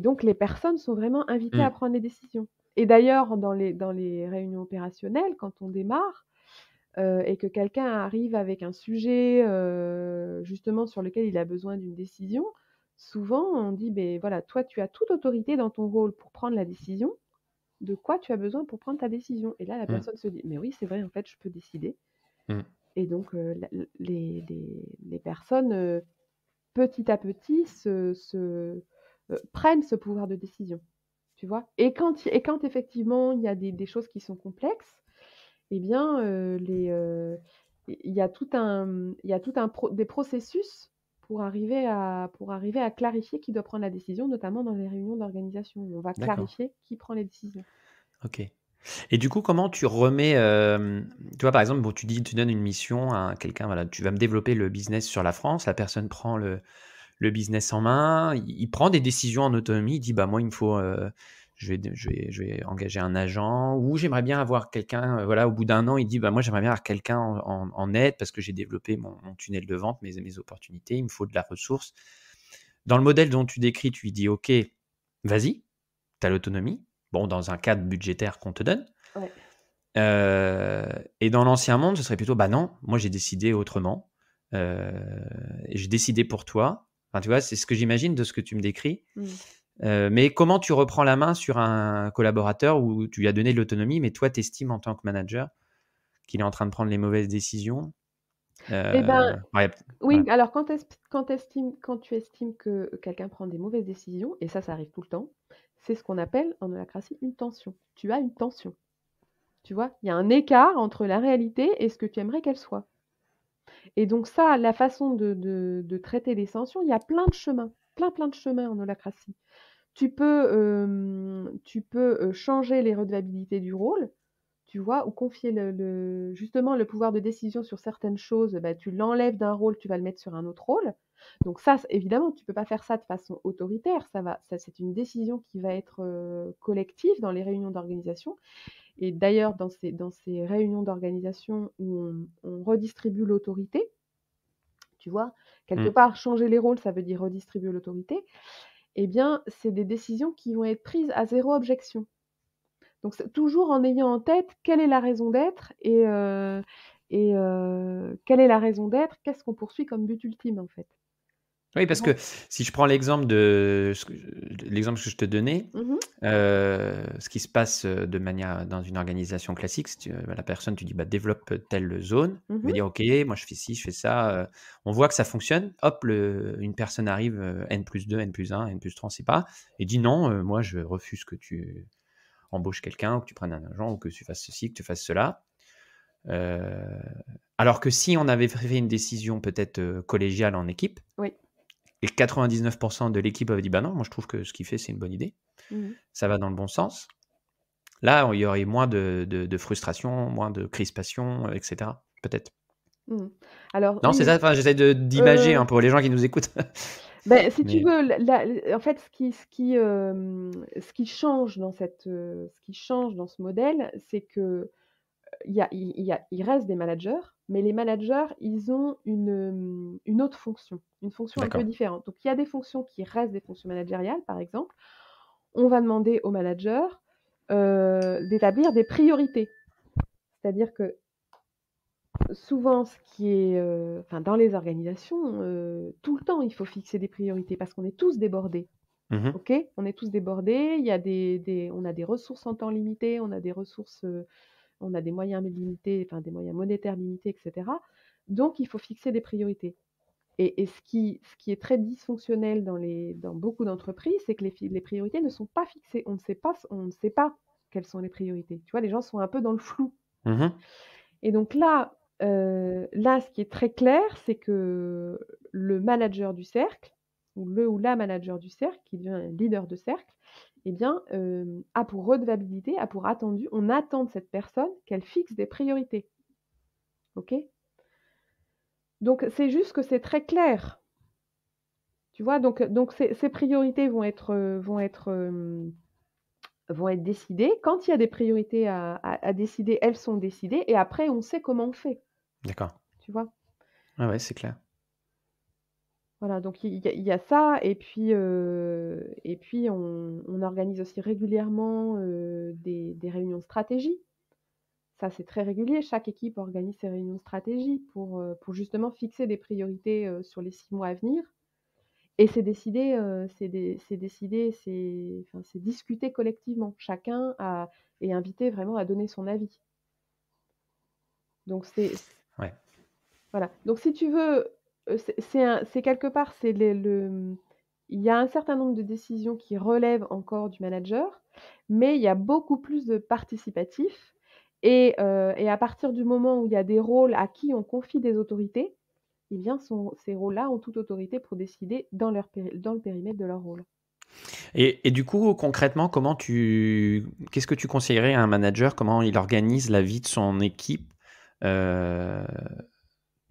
Speaker 1: donc les personnes sont vraiment invitées à
Speaker 2: Mmh.
Speaker 1: prendre les décisions. Et d'ailleurs, dans les réunions opérationnelles, quand on démarre, et que quelqu'un arrive avec un sujet, justement sur lequel il a besoin d'une décision, souvent on dit: ben voilà, toi tu as toute autorité dans ton rôle pour prendre la décision. De quoi tu as besoin pour prendre ta décision?» Et là, la
Speaker 2: Mmh.
Speaker 1: personne se dit: «Mais oui, c'est vrai, en fait, je peux décider».
Speaker 2: Mmh.
Speaker 1: Et donc la les personnes, petit à petit prennent ce pouvoir de décision, tu vois? Et quand effectivement il y a des choses qui sont complexes, eh bien, il y a tout un des processus pour arriver à clarifier qui doit prendre la décision, notamment dans les réunions d'organisation où on va
Speaker 2: D'accord.
Speaker 1: clarifier qui prend les décisions.
Speaker 2: OK. Et du coup, comment tu remets, tu vois, par exemple, bon, tu donnes une mission à quelqu'un, voilà, tu vas me développer le business sur la France, la personne prend le business en main, il prend des décisions en autonomie, il dit: «Bah, moi, il me faut, je vais engager un agent ou j'aimerais bien avoir quelqu'un», voilà, au bout d'un an, il dit: «Bah, moi, j'aimerais bien avoir quelqu'un en aide parce que j'ai développé mon tunnel de vente, mes opportunités, il me faut de la ressource». Dans le modèle dont tu décris, tu lui dis: «OK, vas-y, tu as l'autonomie». Bon, dans un cadre budgétaire qu'on te donne.
Speaker 1: Ouais.
Speaker 2: Et dans l'ancien monde, ce serait plutôt: «Bah, non, moi, j'ai décidé autrement, heu, et j'ai décidé pour toi». Enfin, tu vois, c'est ce que j'imagine de ce que tu me décris.
Speaker 1: Mmh.
Speaker 2: Mais comment tu reprends la main sur un collaborateur où tu lui as donné de l'autonomie, mais toi, tu estimes en tant que manager qu'il est en train de prendre les mauvaises décisions?
Speaker 1: Et ben,
Speaker 2: Ouais,
Speaker 1: oui,
Speaker 2: voilà.
Speaker 1: alors quand tu estimes que quelqu'un prend des mauvaises décisions, et ça arrive tout le temps, c'est ce qu'on appelle en holacratie une tension. Tu as une tension, tu vois? Il y a un écart entre la réalité et ce que tu aimerais qu'elle soit. Et donc ça, la façon de traiter les tensions, il y a plein de chemins, plein de chemins en holacratie. Tu peux, changer les redevabilités du rôle, tu vois? Ou confier justement le pouvoir de décision sur certaines choses, bah, tu l'enlèves d'un rôle, tu vas le mettre sur un autre rôle. Donc ça, évidemment, tu peux pas faire ça de façon autoritaire, ça c'est une décision qui va être, collective dans les réunions d'organisation. Et d'ailleurs dans ces réunions d'organisation où on redistribue l'autorité, tu vois? Quelque
Speaker 2: Mmh.
Speaker 1: part, changer les rôles, ça veut dire redistribuer l'autorité. Eh bien, c'est des décisions qui vont être prises à zéro objection. Donc c'est toujours en ayant en tête quelle est la raison d'être quelle est la raison d'être, qu'est-ce qu'on poursuit comme but ultime, en fait.
Speaker 2: Oui,
Speaker 1: Tu
Speaker 2: parce
Speaker 1: vois?
Speaker 2: que si je prends l'exemple de l'exemple que je te donnais,
Speaker 1: Mmh.
Speaker 2: ce qui se passe, de manière dans une organisation classique, si tu la personne, tu dis: «Bah, développe telle zone». Il va
Speaker 1: Mmh.
Speaker 2: dire: «OK, moi je fais ci, je fais ça», on voit que ça fonctionne. Hop, une personne arrive, N+2, N+1, N+3, on sait pas, et dit: «Non, moi je refuse que tu embauches quelqu'un ou que tu prennes un agent ou que tu fasses ceci, que tu fasses cela». Heu, alors que si on avait fait une décision peut-être, collégiale en équipe,
Speaker 1: Oui.
Speaker 2: et 99 de l'équipe avait dit: «Bah, non, moi je trouve que ce qu'il fait, c'est une bonne idée,
Speaker 1: Mmh.
Speaker 2: ça va dans le bon sens». Là, il y aurait moins de frustration, moins de crispation, et cetera, peut-être.
Speaker 1: Mmh. Alors
Speaker 2: Non, c'est
Speaker 1: oui,
Speaker 2: ça, enfin, j'essaie d'imager,
Speaker 1: heu
Speaker 2: hein, pour les gens qui nous écoutent.
Speaker 1: si tu
Speaker 2: Mais
Speaker 1: veux, en fait, ce qui change dans ce qui change dans ce modèle, c'est que il reste des managers, mais les managers, ils ont une autre fonction, une fonction un peu
Speaker 2: d'accord.
Speaker 1: différente. Donc il y a des fonctions qui restent des fonctions managériales, par exemple. On va demander aux managers, d'établir des priorités. C'est-à-dire que souvent ce qui est, enfin dans les organisations, tout le temps, il faut fixer des priorités parce qu'on est tous débordés.
Speaker 2: Mmh mh.
Speaker 1: OK? On est tous débordés, il y a on a des ressources en temps limité, on a des ressources, on a des moyens limités, enfin des moyens monétaires limités et cetera. Donc il faut fixer des priorités et ce qui est très dysfonctionnel dans beaucoup d'entreprises, c'est que les priorités ne sont pas fixées. On ne sait pas quelles sont les priorités. Tu vois? Les gens sont un peu dans le flou
Speaker 2: Mmh.
Speaker 1: et donc là, ce qui est très clair, c'est que le manager du cercle ou le ou la manager du cercle qui devient un leader de cercle, eh bien, a pour redevabilité, a pour attendu on attend de cette personne qu'elle fixe des priorités. OK? Donc c'est juste que c'est très clair, tu vois? Donc ces priorités vont être décidées. Quand il y a des priorités à décider, elles sont décidées et après on sait comment on fait,
Speaker 2: D'accord.
Speaker 1: tu vois?
Speaker 2: Ouais, ouais, c'est clair.
Speaker 1: Voilà, donc il y a ça et puis on organise aussi régulièrement, des réunions de stratégie. Ça, c'est très régulier. Chaque équipe organise ses réunions de stratégie pour justement fixer des priorités, sur les 6 mois à venir et c'est décidé, c'est discuté collectivement. Chacun est invité vraiment à donner son avis. Donc
Speaker 2: Ouais.
Speaker 1: voilà. Donc si tu veux, c'est quelque part, c'est il y a un certain nombre de décisions qui relèvent encore du manager, mais il y a beaucoup plus de participatif et à partir du moment où il y a des rôles à qui on confie des autorités, eh bien ces rôles-là ont toute autorité pour décider dans le périmètre de leur rôle.
Speaker 2: Et du coup, concrètement, qu'est-ce que tu conseillerais à un manager? Comment il organise la vie de son équipe, heu,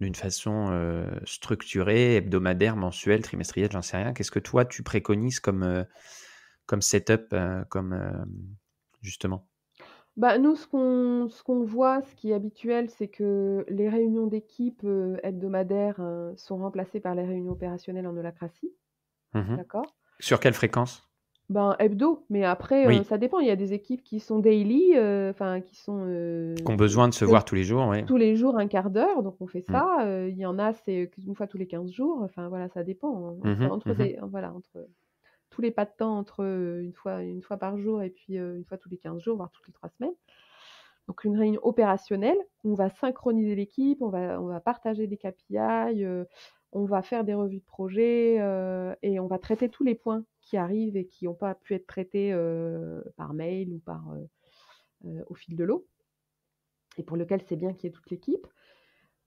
Speaker 2: d'une façon, structurée, hebdomadaire, mensuelle, trimestrielle, j'en sais rien. Qu'est-ce que toi tu préconises comme setup, justement?
Speaker 1: Bah, nous, ce qu'on voit, ce qui est habituel, c'est que les réunions d'équipe, hebdomadaires, sont remplacées par les réunions opérationnelles en holacratie,
Speaker 2: Mmh.
Speaker 1: d'accord?
Speaker 2: Sur quelle fréquence?
Speaker 1: Ben, hebdo, mais après,
Speaker 2: Oui,
Speaker 1: ça dépend. Il y a des équipes qui sont daily, enfin qui sont,
Speaker 2: qui ont besoin de se
Speaker 1: que
Speaker 2: voir tous les jours, oui.
Speaker 1: tous les jours 1/4 d'heure, donc on fait
Speaker 2: Mmh.
Speaker 1: ça. Il y en a, c'est une fois tous les 15 jours, enfin voilà, ça dépend, hein,
Speaker 2: Mmh mh. Mmh.
Speaker 1: entre tous les pas de temps entre, une fois par jour et puis, une fois tous les 15 jours, voire toutes les 3 semaines. Donc une réunion opérationnelle où on va synchroniser l'équipe, on va partager des KPI, on va faire des revues de projet, et on va traiter tous les points qui arrivent et qui n'ont pas pu être traités, par mail ou au fil de l'eau et pour lequel c'est bien qu'il y ait toute l'équipe.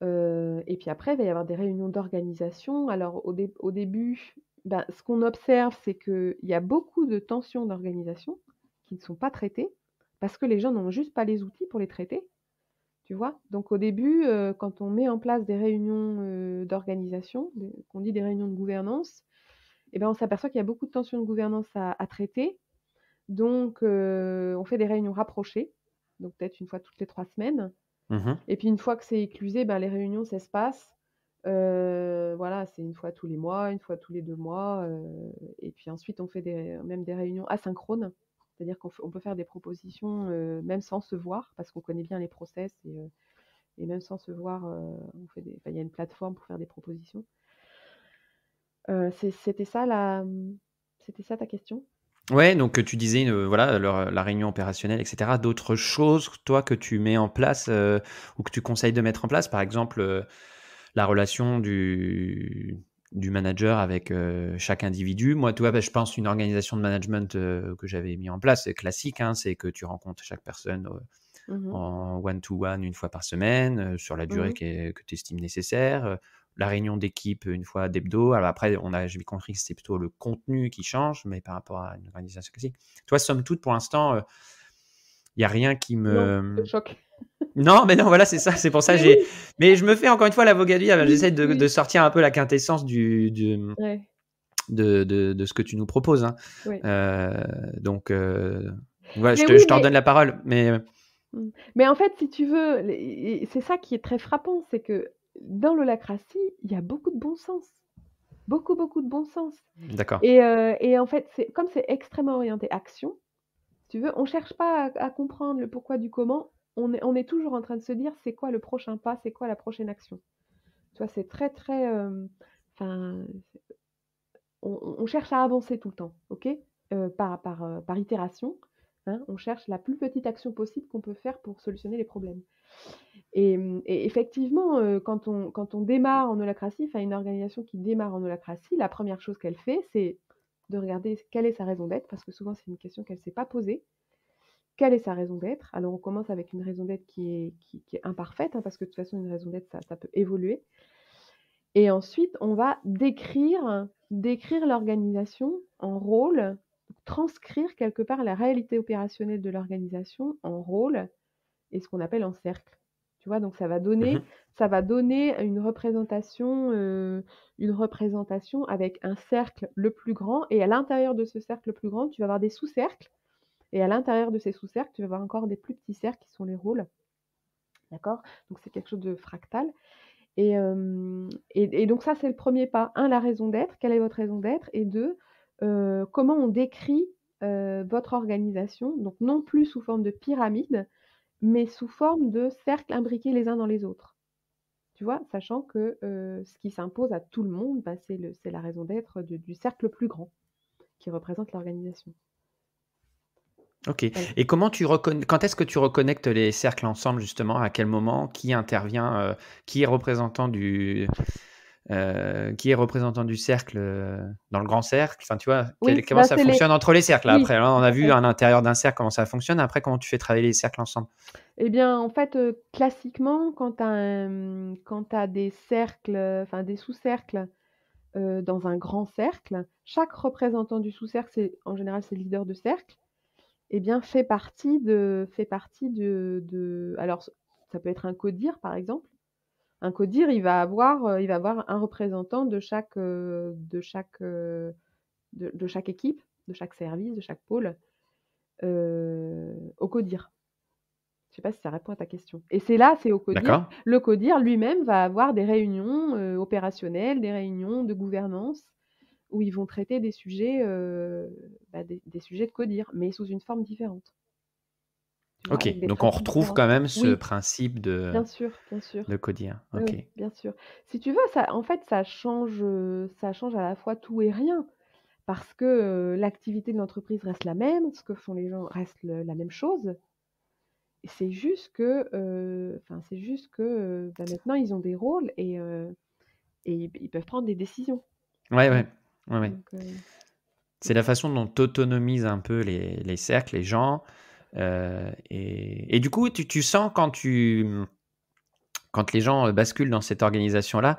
Speaker 1: Et puis après, il va y avoir des réunions d'organisation. Alors au début, ben, ce qu'on observe, c'est qu'il y a beaucoup de tensions d'organisation qui ne sont pas traitées parce que les gens n'ont juste pas les outils pour les traiter. Tu vois? Donc au début, quand on met en place des réunions, d'organisation, qu'on dit des réunions de gouvernance, et ben, on s'aperçoit qu'il y a beaucoup de tensions de gouvernance à traiter. Donc on fait des réunions rapprochées, donc peut-être une fois toutes les 3 semaines
Speaker 2: Mmh.
Speaker 1: et puis une fois que c'est éclusé, ben, les réunions s'espacent. Voilà, c'est une fois tous les mois, une fois tous les 2 mois, et puis ensuite on fait même des réunions asynchrones. C'est-à-dire on peut faire des propositions, même sans se voir parce qu'on connaît bien les process et même sans se voir, il y a une plateforme pour faire des propositions. C'était ça ta question?
Speaker 2: Ouais, donc tu disais, voilà, la réunion opérationnelle, et cetera. D'autres choses, toi, que tu mets en place, ou que tu conseilles de mettre en place? Par exemple, la relation du manager avec, chaque individu. Moi, tu vois, bah, je pense une organisation de management, que j'avais mis en place, c'est classique, hein, c'est que tu rencontres chaque personne,
Speaker 1: Mmh.
Speaker 2: en one to one une fois par semaine, sur la durée
Speaker 1: Mmh.
Speaker 2: que tu estimes nécessaire. La réunion d'équipe une fois d'hebdo. Alors après, j'ai compris que c'était plutôt le contenu qui change, mais par rapport à une organisation classique. Toi, somme toute, pour l'instant, il n'y a rien qui
Speaker 1: Non, qui te
Speaker 2: me...
Speaker 1: choque.
Speaker 2: Non, mais non, voilà, c'est ça. C'est pour ça que
Speaker 1: Mais oui,
Speaker 2: j'ai. Mais je me fais encore une fois l'avocat du diable.
Speaker 1: oui,
Speaker 2: J'essaie de
Speaker 1: oui,
Speaker 2: sortir un peu la quintessence
Speaker 1: ouais,
Speaker 2: de ce que tu nous proposes, hein.
Speaker 1: ouais.
Speaker 2: Euh, donc, voilà,
Speaker 1: Mais oui,
Speaker 2: je t'en redonne la parole. Mais
Speaker 1: mais en fait, si tu veux, les et c'est ça qui est très frappant, c'est que dans l'holacratie, il y a beaucoup de bon sens. Beaucoup, beaucoup de bon sens
Speaker 2: d'accord.
Speaker 1: et en fait, c'est extrêmement orienté action, si tu veux, on cherche pas à comprendre le pourquoi du comment, on est toujours en train de se dire: «C'est quoi le prochain pas? C'est quoi la prochaine action?» Tu vois? C'est très, très, enfin, on cherche à avancer tout le temps, OK? Par itération, hein, on cherche la plus petite action possible qu'on peut faire pour solutionner les problèmes et effectivement, quand on démarre en holacratie, enfin une organisation qui démarre en holacratie, la première chose qu'elle fait, c'est de regarder quelle est sa raison d'être, parce que souvent c'est une question qu'elle ne s'est pas posée. Quelle est sa raison d'être? Alors on commence avec une raison d'être qui est imparfaite, hein, parce que de toute façon une raison d'être ça peut évoluer et ensuite on va décrire l'organisation en rôle, transcrire quelque part la réalité opérationnelle de l'organisation en rôle et ce qu'on appelle en cercle. Tu vois? Donc
Speaker 2: Mhm.
Speaker 1: ça va donner une représentation avec un cercle le plus grand et à l'intérieur de ce cercle le plus grand, tu vas avoir des sous-cercles et à l'intérieur de ces sous-cercles, tu vas avoir encore des plus petits cercles qui sont les rôles. D'accord? Donc c'est quelque chose de fractal et donc ça, c'est le premier pas. Un, la raison d'être, quelle est votre raison d'être? Et deux, comment on décrit, votre organisation, donc non plus sous forme de pyramide, mais sous forme de cercles imbriqués les uns dans les autres. Tu vois? Sachant que, ce qui s'impose à tout le monde, bah, c'est la raison d'être du cercle le plus grand qui représente l'organisation.
Speaker 2: Ok.
Speaker 1: Voilà.
Speaker 2: Et quand est-ce que tu reconnectes les cercles ensemble, justement? À quel moment? Qui intervient? Qui est représentant qui est représentant du cercle, dans le grand cercle? Enfin, tu vois,
Speaker 1: Oui,
Speaker 2: comment
Speaker 1: bah,
Speaker 2: ça
Speaker 1: c'est les
Speaker 2: fonctionne entre les cercles, là,
Speaker 1: oui,
Speaker 2: après? Là, on
Speaker 1: tout
Speaker 2: a
Speaker 1: à
Speaker 2: vu
Speaker 1: fait.
Speaker 2: à l'intérieur d'un cercle comment ça fonctionne. Après, comment tu fais travailler les cercles ensemble?
Speaker 1: Eh bien, en fait, classiquement, quand tu as des cercles, enfin des sous-cercles, dans un grand cercle, chaque représentant du sous-cercle, en général, c'est le leader de cercle, eh bien, fait partie de alors ça peut être un codir, par exemple. Un codir, il va avoir un représentant de chaque équipe, de chaque service, de chaque pôle, au codir. Je ne sais pas si ça répond à ta question et c'est au codir.
Speaker 2: D'accord.
Speaker 1: Le codir lui-même va avoir des réunions, opérationnelles, des réunions de gouvernance où ils vont traiter des sujets, des sujets de codir, mais sous une forme différente. Tu vois?
Speaker 2: Ok.
Speaker 1: Avec des
Speaker 2: Donc, on
Speaker 1: principes
Speaker 2: retrouve
Speaker 1: différents.
Speaker 2: quand même ce
Speaker 1: Oui,
Speaker 2: principe
Speaker 1: bien sûr, bien sûr.
Speaker 2: de codir.
Speaker 1: Oui,
Speaker 2: Ok.
Speaker 1: oui, bien sûr. Si tu veux, ça en fait, ça change à la fois tout et rien parce que, l'activité de l'entreprise reste la même, ce que font les gens reste la même chose. C'est juste que, maintenant ils ont des rôles et ils peuvent prendre des décisions,
Speaker 2: Ouais,
Speaker 1: tu vois?
Speaker 2: ouais. Ouais, ouais.
Speaker 1: Donc
Speaker 2: C'est la façon dont tu autonomises un peu les cercles, les gens. Et du coup, tu sens quand les gens basculent dans cette organisation-là,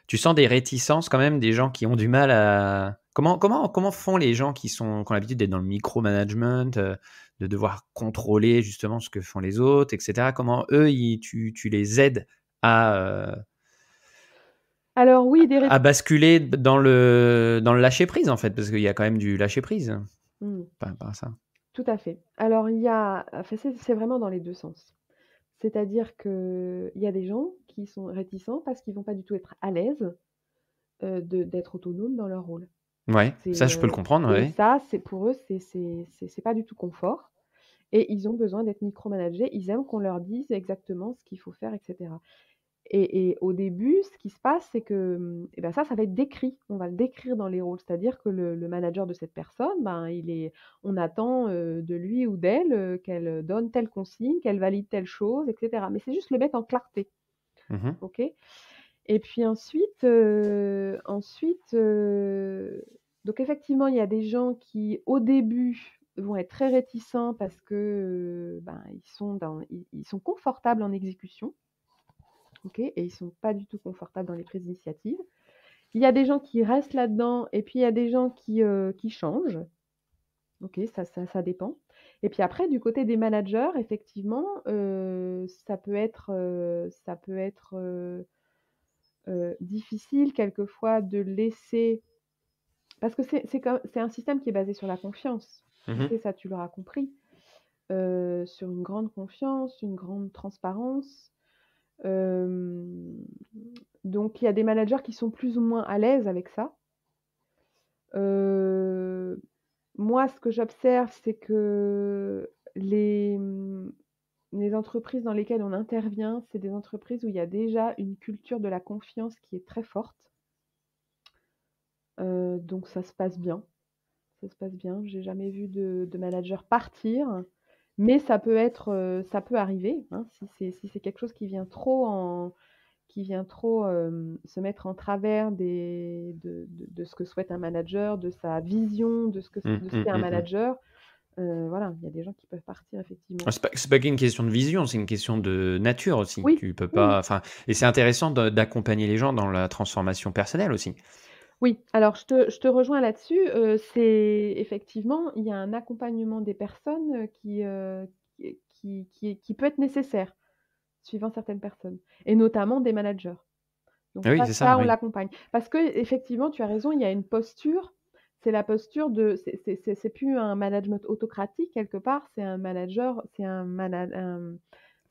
Speaker 2: tu sens des réticences quand même, des gens qui ont du mal à... Comment font les gens qui ont l'habitude d'être dans le micromanagement, de devoir contrôler justement ce que font les autres, etc. Comment eux, tu les aides à,
Speaker 1: alors oui,
Speaker 2: à basculer dans le lâcher-prise, en fait, parce qu'il y a quand même du lâcher-prise
Speaker 1: mmh,
Speaker 2: par rapport à ça.
Speaker 1: tout à fait. Alors il y a enfin c'est vraiment dans les 2 sens. C'est-à-dire qu'il y a des gens qui sont réticents parce qu'ils vont pas du tout être à l'aise, d'être autonomes dans leur rôle.
Speaker 2: Ouais, ça,
Speaker 1: C'est,
Speaker 2: je peux le comprendre,
Speaker 1: et
Speaker 2: ouais.
Speaker 1: ça, c'est pour eux, c'est pas du tout confort et ils ont besoin d'être micromanagés. Ils aiment qu'on leur dise exactement ce qu'il faut faire et cetera Et au début, ce qui se passe, c'est que, et ben ça va être décrit. On va le décrire dans les rôles. C'est-à-dire que le manager de cette personne, ben, on attend, de lui ou d'elle, qu'elle donne telle consigne, qu'elle valide telle chose et cetera. Mais c'est juste le mettre en clarté,
Speaker 2: Mmh.
Speaker 1: OK? Et puis donc effectivement, il y a des gens qui, au début, vont être très réticents parce que, ben, ils sont confortables en exécution, OK? Et ils sont pas du tout confortables dans les prises d'initiative. Il y a des gens qui restent là-dedans et puis il y a des gens qui changent. OK, ça dépend. Et puis après, du côté des managers, effectivement, ça peut être, difficile quelquefois de laisser, parce que c'est un système qui est basé sur la confiance. OK,
Speaker 2: Mmh.
Speaker 1: ça tu l'auras compris, sur une grande confiance, une grande transparence. Hem, donc il y a des managers qui sont plus ou moins à l'aise avec ça. Heu, Moi, ce que j'observe, c'est que les entreprises dans lesquelles on intervient, c'est des entreprises où il y a déjà une culture de la confiance qui est très forte. Donc ça se passe bien. Ça se passe bien. J'ai jamais vu de manager partir, mais ça peut arriver, hein, si c'est quelque chose qui vient trop, se mettre en travers de ce que souhaite un manager, de sa vision,
Speaker 2: Mmh,
Speaker 1: de ce
Speaker 2: mmh,
Speaker 1: qu'est un
Speaker 2: mmh, mmh.
Speaker 1: manager. Voilà, il y a des gens qui peuvent partir effectivement.
Speaker 2: C'est pas qu'une question de vision, c'est une question de nature aussi.
Speaker 1: Oui,
Speaker 2: Tu peux
Speaker 1: oui,
Speaker 2: pas,
Speaker 1: oui.
Speaker 2: enfin, et c'est intéressant d'accompagner les gens dans la transformation personnelle aussi.
Speaker 1: Oui, alors je te rejoins là-dessus, c'est effectivement, il y a un accompagnement des personnes, qui peut être nécessaire, suivant certaines personnes et notamment des managers. Donc
Speaker 2: Ah oui,
Speaker 1: ça
Speaker 2: c'est ça,
Speaker 1: ça, on
Speaker 2: oui.
Speaker 1: l'accompagne. Parce qu'effectivement, tu as raison, il y a une posture, c'est la posture de c'est plus un management autocratique quelque part,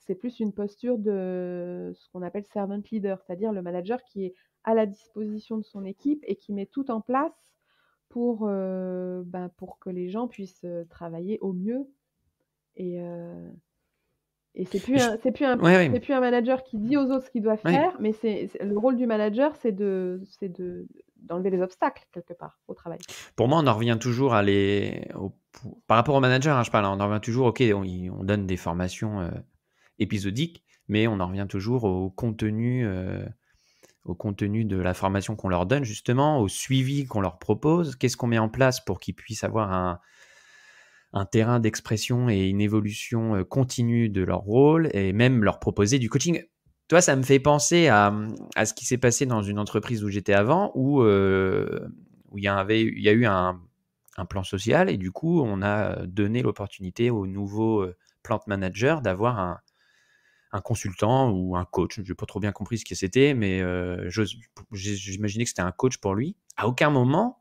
Speaker 1: c'est plus une posture de ce qu'on appelle servant leader, c'est-à-dire le manager qui est à la disposition de son équipe et qui met tout en place pour que les gens puissent, travailler au mieux. Et
Speaker 2: Je Ouais, ouais,
Speaker 1: c'est plus un manager qui dit aux autres ce qu'ils doivent
Speaker 2: ouais.
Speaker 1: faire, mais c'est le rôle du manager, d'enlever les obstacles quelque part au travail.
Speaker 2: Pour moi, on en revient toujours par rapport au manager, hein, je parle, on en revient toujours, OK, on donne des formations, épisodiques, mais on en revient toujours au contenu de la formation qu'on leur donne justement, au suivi qu'on leur propose. Qu'est-ce qu'on met en place pour qu'ils puissent avoir un terrain d'expression et une évolution continue de leur rôle et même leur proposer du coaching. Toi, ça me fait penser à ce qui s'est passé dans une entreprise où j'étais avant, où il y a eu un plan social et du coup, on a donné l'opportunité aux nouveaux plant managers d'avoir un consultant ou un coach. Je n'ai pas trop bien compris ce que c'était, mais j'imaginais que c'était un coach pour lui. À aucun moment,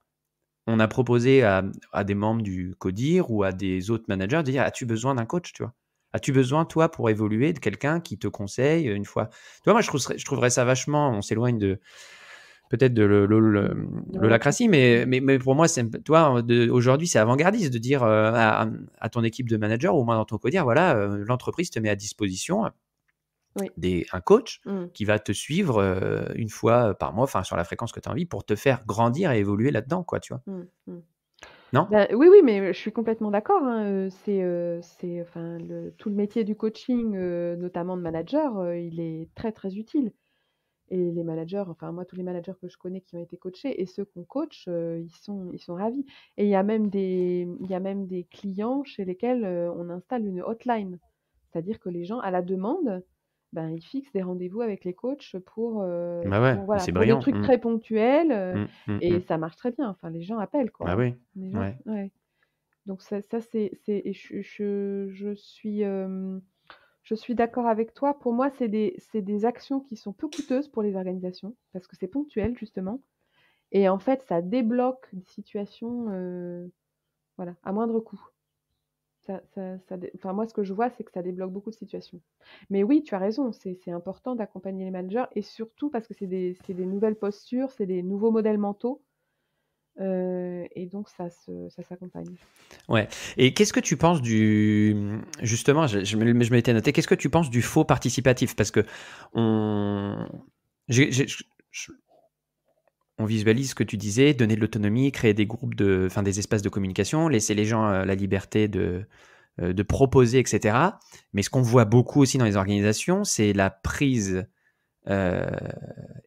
Speaker 2: on a proposé à des membres du CODIR ou à des autres managers de dire: as-tu besoin d'un coach, tu vois? As-tu besoin, toi, pour évoluer, de quelqu'un qui te conseille une fois? Tu vois, moi, je trouverais ça vachement, on s'éloigne peut-être de
Speaker 1: De
Speaker 2: l'holacratie,
Speaker 1: l'holacratie. Mmh.
Speaker 2: mais pour moi, toi, aujourd'hui, c'est avant-gardiste de dire à ton équipe de managers, ou au moins dans ton CODIR, voilà, l'entreprise te met à disposition
Speaker 1: Oui.
Speaker 2: un coach
Speaker 1: Mmh.
Speaker 2: qui va te suivre une fois par mois, enfin sur la fréquence que tu as envie, pour te faire grandir et évoluer là-dedans, quoi, tu vois?
Speaker 1: Mmh. Mmh.
Speaker 2: Non?
Speaker 1: Bah, oui, oui, mais je suis complètement d'accord, hein, enfin tout le métier du coaching, notamment de manager, il est très, très utile. Et les managers, enfin moi, tous les managers que je connais qui ont été coachés et ceux qu'on coach, ils sont ravis. Et il y a même des clients chez lesquels, on installe une hotline. C'est-à-dire que les gens, à la demande, ben, ils fixent des rendez-vous avec les coachs
Speaker 2: Bah ouais, mais
Speaker 1: voilà,
Speaker 2: c'est
Speaker 1: pour des
Speaker 2: brillant.
Speaker 1: trucs
Speaker 2: Mmh.
Speaker 1: très ponctuels,
Speaker 2: Mmh, mmh,
Speaker 1: et
Speaker 2: mmh.
Speaker 1: ça marche très bien. Enfin, les gens appellent, quoi,
Speaker 2: Bah
Speaker 1: hein.
Speaker 2: oui,
Speaker 1: Les gens
Speaker 2: ouais.
Speaker 1: ouais. Donc ça c'est et je suis d'accord avec toi. Pour moi, c'est des actions qui sont peu coûteuses pour les organisations parce que c'est ponctuel justement et en fait, ça débloque des situations, voilà, à moindre coût. Enfin moi, ce que je vois, c'est que ça débloque beaucoup de situations. Mais oui, tu as raison, c'est important d'accompagner les managers et surtout parce que c'est des nouvelles postures, c'est des nouveaux modèles mentaux. et donc ça s'accompagne.
Speaker 2: Ouais. Et qu'est-ce que tu penses justement, je m'étais noté, qu'est-ce que tu penses du faux participatif? Parce que on, je- on visualise ce que tu disais, donner de l'autonomie, créer des groupes enfin des espaces de communication, laisser les gens la liberté de proposer, etc. Mais ce qu'on voit beaucoup aussi dans les organisations, c'est la prise, euh,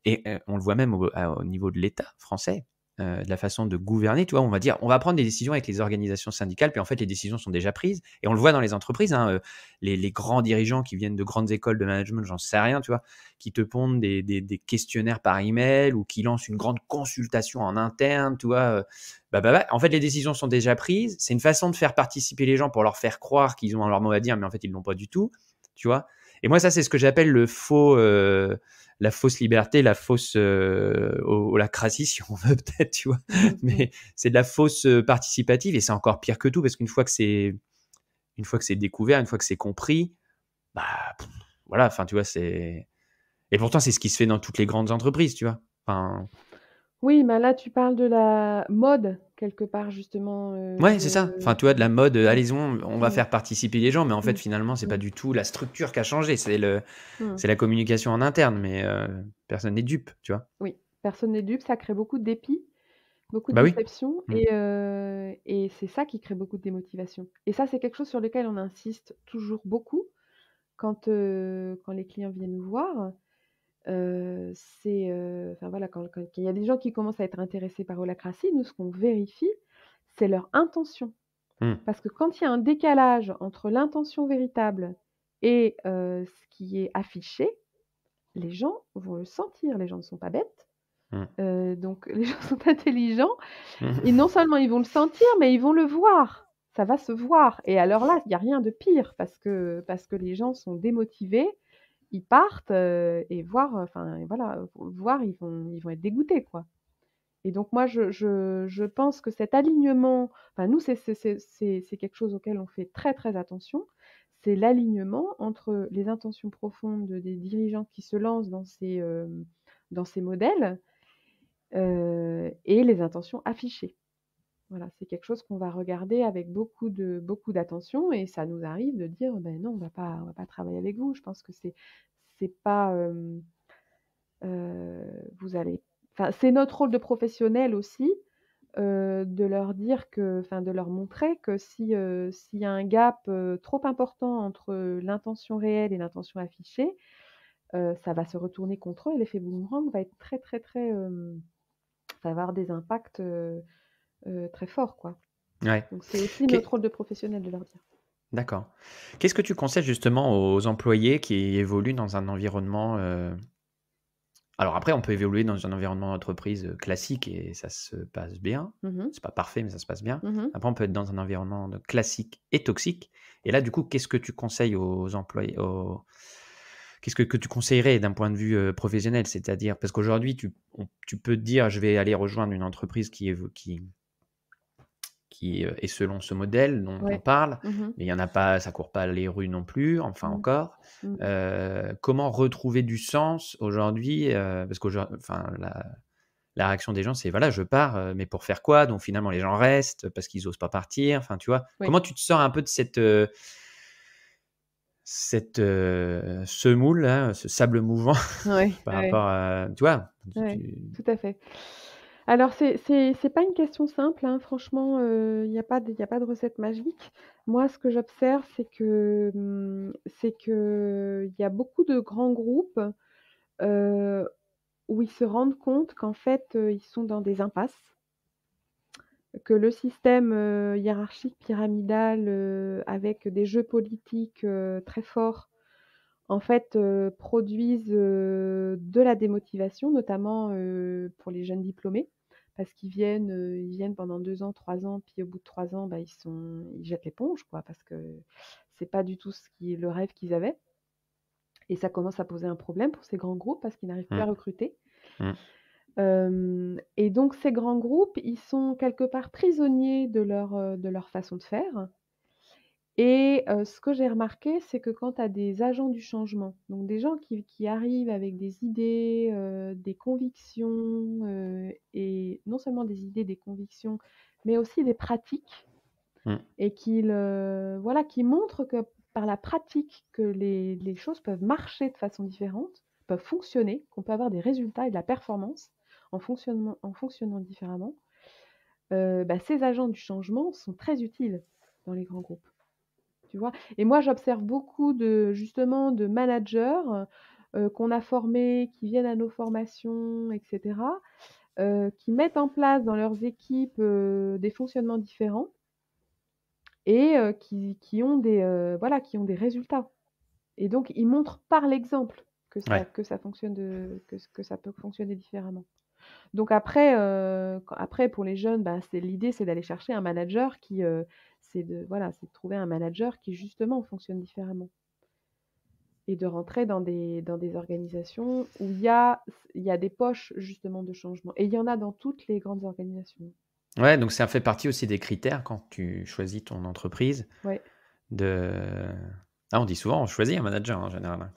Speaker 2: et on le voit même au niveau de l'État français, de la façon de gouverner. Tu vois, on va dire, on va prendre des décisions avec les organisations syndicales, puis en fait, les décisions sont déjà prises. Et on le voit dans les entreprises, hein, les grands dirigeants qui viennent de grandes écoles de management, j'en sais rien, tu vois, qui te pondent des questionnaires par email ou qui lancent une grande consultation en interne, tu vois. En fait, les décisions sont déjà prises. C'est une façon de faire participer les gens pour leur faire croire qu'ils ont leur mot à dire, mais en fait, ils ne l'ont pas du tout, tu vois. Et moi, ça, c'est ce que j'appelle la fausse liberté, la fausse holacratie, si on veut peut-être, tu vois. Mais c'est de la fausse participative et c'est encore pire que tout parce qu'une fois que c'est découvert, une fois que c'est compris, bah voilà, enfin tu vois, et pourtant c'est ce qui se fait dans toutes les grandes entreprises, tu vois. Enfin,
Speaker 1: Oui, bah, là, tu parles de la mode quelque part justement,
Speaker 2: ouais, c'est ça. Enfin, tu vois, de la mode,
Speaker 1: mmh,
Speaker 2: allez, on va
Speaker 1: mmh,
Speaker 2: faire participer les gens, mais en fait,
Speaker 1: mmh,
Speaker 2: finalement, c'est pas
Speaker 1: mmh,
Speaker 2: du tout la structure qui a changé,
Speaker 1: mmh.
Speaker 2: c'est la communication en interne, mais personne n'est dupe, tu vois.
Speaker 1: Oui, personne n'est dupe, ça crée beaucoup de dépit, beaucoup de
Speaker 2: Bah oui.
Speaker 1: déception
Speaker 2: Mm.
Speaker 1: et c'est ça qui crée beaucoup de démotivation et ça, c'est quelque chose sur lequel on insiste toujours beaucoup quand les clients viennent nous voir. Enfin voilà, quand il y a des gens qui commencent à être intéressés par Holacracy, nous, ce qu'on vérifie, c'est leur intention.
Speaker 2: Mm.
Speaker 1: Parce que quand il y a un décalage entre l'intention véritable et ce qui est affiché, les gens vont le sentir. Les gens ne sont pas bêtes,
Speaker 2: Mm.
Speaker 1: donc les gens sont intelligents et
Speaker 2: Mm.
Speaker 1: non seulement ils vont le sentir, mais ils vont le voir. Ça va se voir et alors là, il y a rien de pire parce que les gens sont démotivés, ils partent, et voir, enfin voilà, voir, ils vont être dégoûtés, quoi. Et donc moi je pense que cet alignement, enfin nous c'est quelque chose auquel on fait très, très attention. C'est l'alignement entre les intentions profondes des dirigeants qui se lancent dans ces modèles, et les intentions affichées. Voilà, c'est quelque chose qu'on va regarder avec beaucoup d'attention et ça nous arrive de dire: «Ben non, on va pas travailler avec vous. Je pense que c'est pas, vous allez», enfin, c'est notre rôle de professionnel aussi, de leur dire enfin, de leur montrer que s'il y a un gap, trop important entre l'intention réelle et l'intention affichée, ça va se retourner contre eux et l'effet boomerang va être très, très, très, ça va avoir des impacts, très forts, quoi.
Speaker 2: Ouais.
Speaker 1: Donc c'est aussi notre rôle de professionnel de leur dire.
Speaker 2: D'accord. Qu'est-ce que tu conseilles justement aux employés qui évoluent dans un environnement, alors après, on peut évoluer dans un environnement d'entreprise classique et ça se passe bien.
Speaker 1: Mmh mh.
Speaker 2: C'est pas parfait, mais ça se passe bien.
Speaker 1: Mmh.
Speaker 2: Après, on peut être dans un environnement classique et toxique. Et là, du coup, qu'est-ce que tu conseilles aux employés, qu'est-ce que tu conseillerais d'un point de vue professionnel? C'est-à-dire, parce qu'aujourd'hui, tu peux te dire, je vais aller rejoindre une entreprise qui est selon ce modèle dont on
Speaker 1: Ouais.
Speaker 2: parle,
Speaker 1: Mmh.
Speaker 2: mais il y en a pas, ça court pas les rues non plus, enfin
Speaker 1: Mmh.
Speaker 2: encore.
Speaker 1: Mmh.
Speaker 2: Comment retrouver du sens aujourd'hui? Parce qu'aujourd'hui, enfin, la réaction des gens, c'est voilà, je pars, mais pour faire quoi? Donc finalement, les gens restent parce qu'ils osent pas partir. Enfin, tu vois,
Speaker 1: Oui.
Speaker 2: comment tu te sors un peu de cette semoule là, ce sable mouvant
Speaker 1: Ouais,
Speaker 2: par
Speaker 1: ouais,
Speaker 2: rapport à, tu vois?
Speaker 1: ouais, tout à fait. Alors c'est pas une question simple, hein, franchement, il y a pas de recette magique. Moi, ce que j'observe, c'est qu'il y a beaucoup de grands groupes, heu, où ils se rendent compte qu'en fait, ils sont dans des impasses, que le système, hiérarchique pyramidal, avec des jeux politiques, très forts, en fait, produisent, de la démotivation, notamment, pour les jeunes diplômés. Parce qu'ils viennent pendant 2 ans, 3 ans, puis au bout de 3 ans, bah, ils jettent l'éponge, quoi, parce que c'est pas du tout le rêve qu'ils avaient et ça commence à poser un problème pour ces grands groupes parce qu'ils n'arrivent plus
Speaker 2: Mmh,
Speaker 1: à recruter.
Speaker 2: mmh,
Speaker 1: Hem Et donc ces grands groupes, ils sont quelque part prisonniers de leur façon de faire Et ce que j'ai remarqué, c'est que quand tu as des agents du changement, donc des gens qui arrivent avec des idées, des convictions, et non seulement des idées, des convictions, mais aussi des pratiques
Speaker 2: Mmh.
Speaker 1: et voilà, qui montrent que par la pratique que les choses peuvent marcher de façon différente, peuvent fonctionner, qu'on peut avoir des résultats et de la performance en fonctionnant différemment, ces agents du changement sont très utiles dans les grands groupes. Tu vois? Et moi, j'observe beaucoup justement de managers, qu'on a formés, qui viennent à nos formations et cetera, qui mettent en place dans leurs équipes, des fonctionnements différents et qui ont qui ont des résultats. Et donc ils montrent par l'exemple
Speaker 2: Ouais.
Speaker 1: que ça fonctionne que ça peut fonctionner différemment. Donc après pour les jeunes, l'idée c'est d'aller chercher un manager c'est de trouver un manager qui justement fonctionne différemment et de rentrer dans des organisations où il y a des poches justement de changement et il y en a dans toutes les grandes organisations.
Speaker 2: Ouais, donc ça fait partie aussi des critères quand tu choisis ton entreprise
Speaker 1: Ouais,
Speaker 2: de on dit souvent, on choisit un manager en général, hein,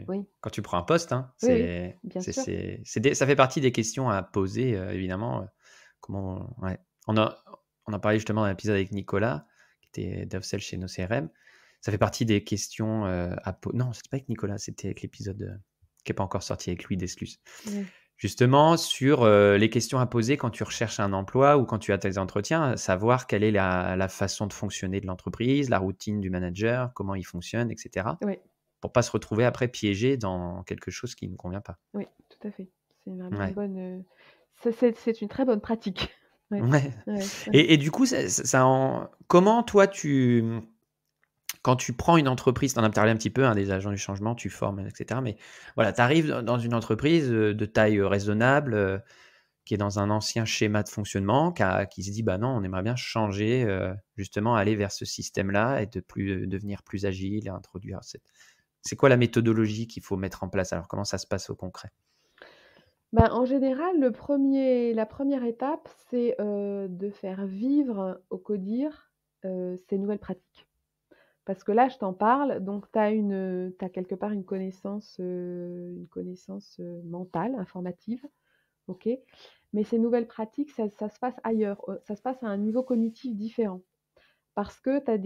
Speaker 1: oui,
Speaker 2: quand tu prends un poste, hein.
Speaker 1: oui, oui,
Speaker 2: C'est
Speaker 1: bien
Speaker 2: c'est
Speaker 1: sûr.
Speaker 2: c'est des ça fait partie des questions à poser, évidemment, comment ouais. On a on en parlait justement dans l'épisode avec Nicolas, qui était DevSel chez nos CRM. Ça fait partie des questions, à po non, c'était pas avec Nicolas, c'était avec l'épisode, qui est pas encore sorti avec Louis Desslus.
Speaker 1: Oui.
Speaker 2: Justement sur, les questions à poser quand tu recherches un emploi ou quand tu as tes entretiens, savoir quelle est la façon de fonctionner de l'entreprise, la routine du manager, comment il fonctionne et cetera,
Speaker 1: Oui,
Speaker 2: pour pas se retrouver après piégé dans quelque chose qui ne convient pas.
Speaker 1: oui, tout à fait. C'est vraiment une
Speaker 2: Ouais,
Speaker 1: bonne, c'est une très bonne pratique. Ouais,
Speaker 2: ouais
Speaker 1: ouais, ouais.
Speaker 2: et du coup, ça en comment toi quand tu prends une entreprise, tu en as parlé un petit peu, hein, des agents du changement, tu formes et cetera, mais voilà, tu arrives dans une entreprise, de taille, raisonnable, qui est dans un ancien schéma de fonctionnement, qui se dit: «Bah, non, on aimerait bien changer, justement aller vers ce système-là et devenir plus agile et introduire cette». C'est quoi la méthodologie qu'il faut mettre en place? Alors comment ça se passe au concret?
Speaker 1: En général, la première étape, c'est, de faire vivre au CODIR, ces nouvelles pratiques. Parce que là, je t'en parle, donc tu as quelque part une connaissance, mentale, informative, OK? Mais ces nouvelles pratiques, ça se passe ailleurs, ça se passe à un niveau cognitif différent. Parce que tu as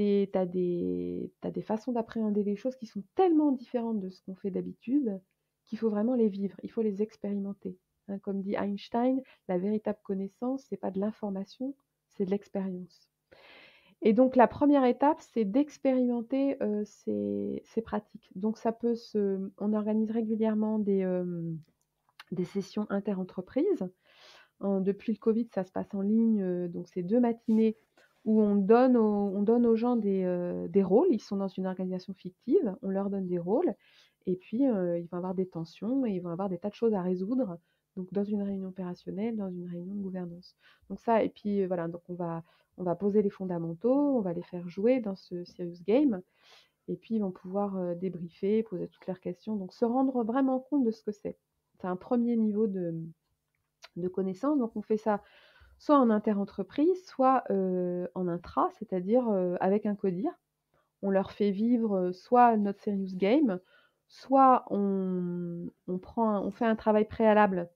Speaker 1: des façons d'appréhender les choses qui sont tellement différentes de ce qu'on fait d'habitude, qu'il faut vraiment les vivre, il faut les expérimenter. Hein, comme dit Einstein, la véritable connaissance, c'est pas de l'information, c'est de l'expérience. Et donc la première étape, c'est d'expérimenter, ces pratiques. Donc on organise régulièrement des sessions interentreprises. Depuis le covid, ça se passe en ligne, donc c'est 2 matinées où on donne aux gens des rôles. Ils sont dans une organisation fictive, on leur donne des rôles et puis, ils vont avoir des tensions et ils vont avoir des tas de choses à résoudre, donc dans une réunion opérationnelle, dans une réunion de gouvernance. Donc ça et puis, voilà, donc on va poser les fondamentaux, on va les faire jouer dans ce serious game et puis ils vont pouvoir, débriefer, poser toutes leurs questions, donc se rendre vraiment compte de ce que c'est. C'est un premier niveau de connaissances, donc on fait ça soit en interentreprise, soit, en intra, c'est-à-dire, avec un codir. On leur fait vivre, soit notre serious game, soit on fait un travail préalable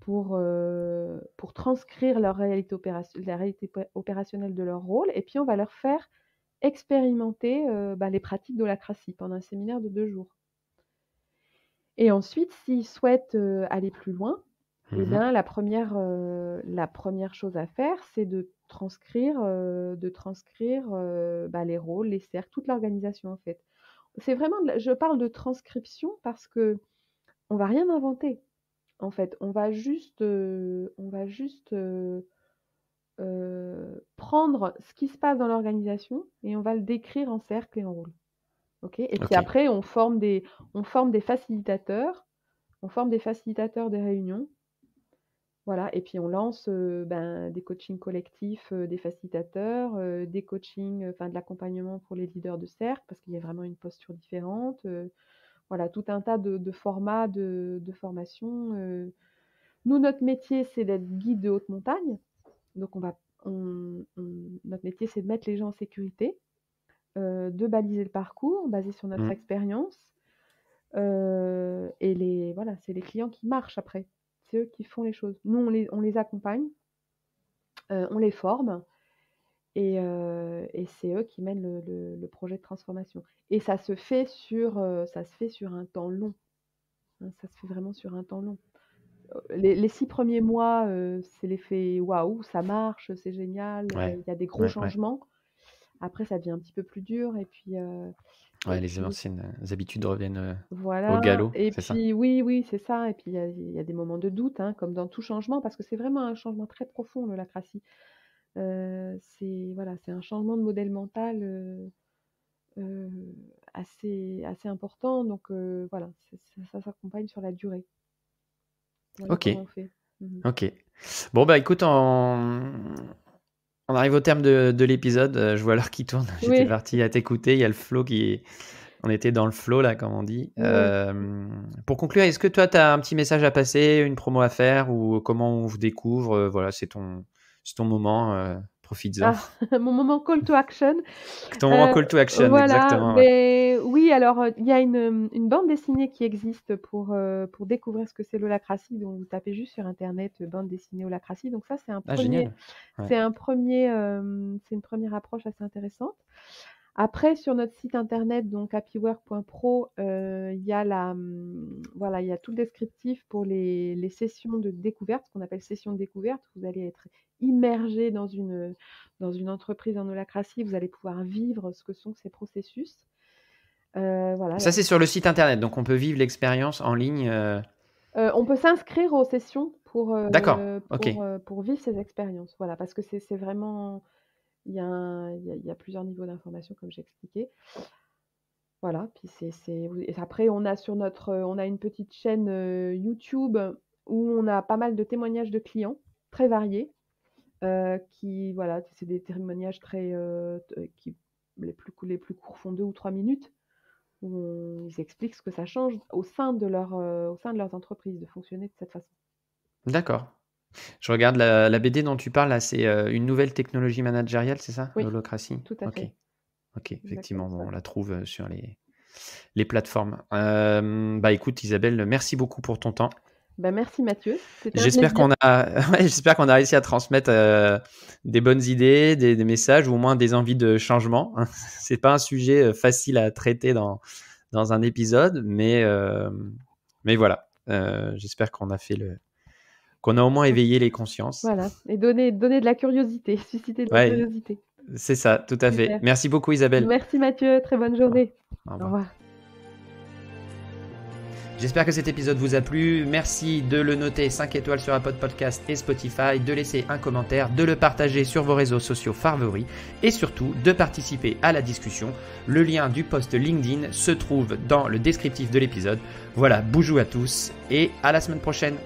Speaker 1: pour transcrire la réalité opérationnelle de leur rôle et puis on va leur faire expérimenter, les pratiques d'holacratie pendant un séminaire de 2 jours. Et ensuite, s'ils souhaitent, aller plus loin, eh
Speaker 2: Mmh.
Speaker 1: bien la première chose à faire, c'est de transcrire, les rôles, les cercles, toute l'organisation, en fait. C'est vraiment de la je parle de transcription parce qu'on va rien inventer, en fait. On va juste, prendre ce qui se passe dans l'organisation et on va le décrire en cercle et en rôle. OK? Et puis
Speaker 2: OK.
Speaker 1: après on forme des facilitateurs, des réunions. Voilà et puis on lance, des coachings collectifs, des facilitateurs, des coachings, de l'accompagnement pour les leaders de cercle parce qu'il y a vraiment une posture différente, voilà tout un tas de formats de formation, Nous, notre métier, c'est d'être guide de haute montagne, donc on notre métier, c'est de mettre les gens en sécurité, de baliser le parcours basé sur notre expérience. Et voilà, c'est les clients qui marchent après. C'est eux qui font les choses. Nous, on les accompagne, on les forme, et c'est eux qui mènent le projet de transformation. Et ça se fait sur un temps long. Hein, ça se fait vraiment sur un temps long. Les 6 premiers mois, c'est l'effet waouh, ça marche, c'est génial, il y a des gros changements. Après, ça devient un petit peu plus dur, et puis
Speaker 2: les anciennes habitudes reviennent au
Speaker 1: voilà.
Speaker 2: galop,
Speaker 1: Et
Speaker 2: c'est ça?
Speaker 1: puis oui, c'est ça. Et puis il y a des moments de doute, hein, comme dans tout changement, parce que c'est vraiment un changement très profond, l'holacratie. C'est un changement de modèle mental assez important. Donc voilà, ça s'accompagne sur la durée. Voilà
Speaker 2: Ok.
Speaker 1: comment on fait.
Speaker 2: Ok. Bon, bah écoute, on arrive au terme de l'épisode. Je vois l'heure qui tourne. J'étais
Speaker 1: Oui.
Speaker 2: parti à t'écouter. Il y a le flow on était dans le flow, là, comme on dit.
Speaker 1: Oui.
Speaker 2: Pour conclure, est-ce que toi, tu as un petit message à passer, une promo à faire, ou comment on vous découvre? Voilà, c'est ton moment. Profites-en.
Speaker 1: Ah, mon moment call to action.
Speaker 2: Ton moment call to action,
Speaker 1: Voilà,
Speaker 2: exactement. Ouais.
Speaker 1: mais oui, alors il y a une bande dessinée qui existe pour découvrir ce que c'est l'holacratie. Donc vous tapez juste sur internet bande dessinée holacratie. Donc ça, c'est un
Speaker 2: Génial.
Speaker 1: premier,
Speaker 2: Ouais.
Speaker 1: c'est une première approche assez intéressante. Après, sur notre site internet, donc happywork.pro, il y a il y a tout le descriptif pour les sessions de découverte, ce qu'on appelle sessions de découverte. Vous allez être immergé dans une entreprise en holacratie. Vous allez pouvoir vivre ce que sont ces processus. Voilà.
Speaker 2: Ça, c'est sur le site internet, donc on peut vivre l'expérience en ligne.
Speaker 1: On peut s'inscrire aux sessions pour
Speaker 2: D'accord. Ok.
Speaker 1: vivre ces expériences. Voilà, parce que c'est vraiment, il y a plusieurs niveaux d'information, comme j'ai expliqué. Voilà, puis et après on a une petite chaîne YouTube où on a pas mal de témoignages de clients très variés, c'est des témoignages très les plus courts font 2 ou 3 minutes, où ils expliquent ce que ça change au sein de leurs entreprises de fonctionner de cette façon.
Speaker 2: D'accord. Je regarde la BD dont tu parles là, c'est une nouvelle technologie managériale, c'est ça?
Speaker 1: Oui,
Speaker 2: L'holacratie?
Speaker 1: tout à fait.
Speaker 2: Ok, effectivement,
Speaker 1: Exactement ça.
Speaker 2: on la trouve sur les plateformes. Bah écoute Isabelle, merci beaucoup pour ton temps.
Speaker 1: Merci Mathieu, c'était un
Speaker 2: J'espère
Speaker 1: plaisir.
Speaker 2: j'espère qu'on a réussi à transmettre des bonnes idées, des messages, ou au moins des envies de changement. C'est pas un sujet facile à traiter dans un épisode, mais voilà. J'espère qu'on a qu'on a au moins éveillé les consciences.
Speaker 1: Voilà, et donner de la curiosité, susciter de la curiosité.
Speaker 2: C'est ça, tout à fait.
Speaker 1: Super.
Speaker 2: Merci beaucoup Isabelle.
Speaker 1: Merci Mathieu, très bonne journée.
Speaker 2: Au
Speaker 1: Au
Speaker 2: revoir.
Speaker 1: revoir.
Speaker 2: J'espère que cet épisode vous a plu. Merci de le noter 5 étoiles sur Apple Podcast et Spotify, de laisser un commentaire, de le partager sur vos réseaux sociaux favoris et surtout de participer à la discussion. Le lien du post LinkedIn se trouve dans le descriptif de l'épisode. Voilà, boujou à tous et à la semaine prochaine.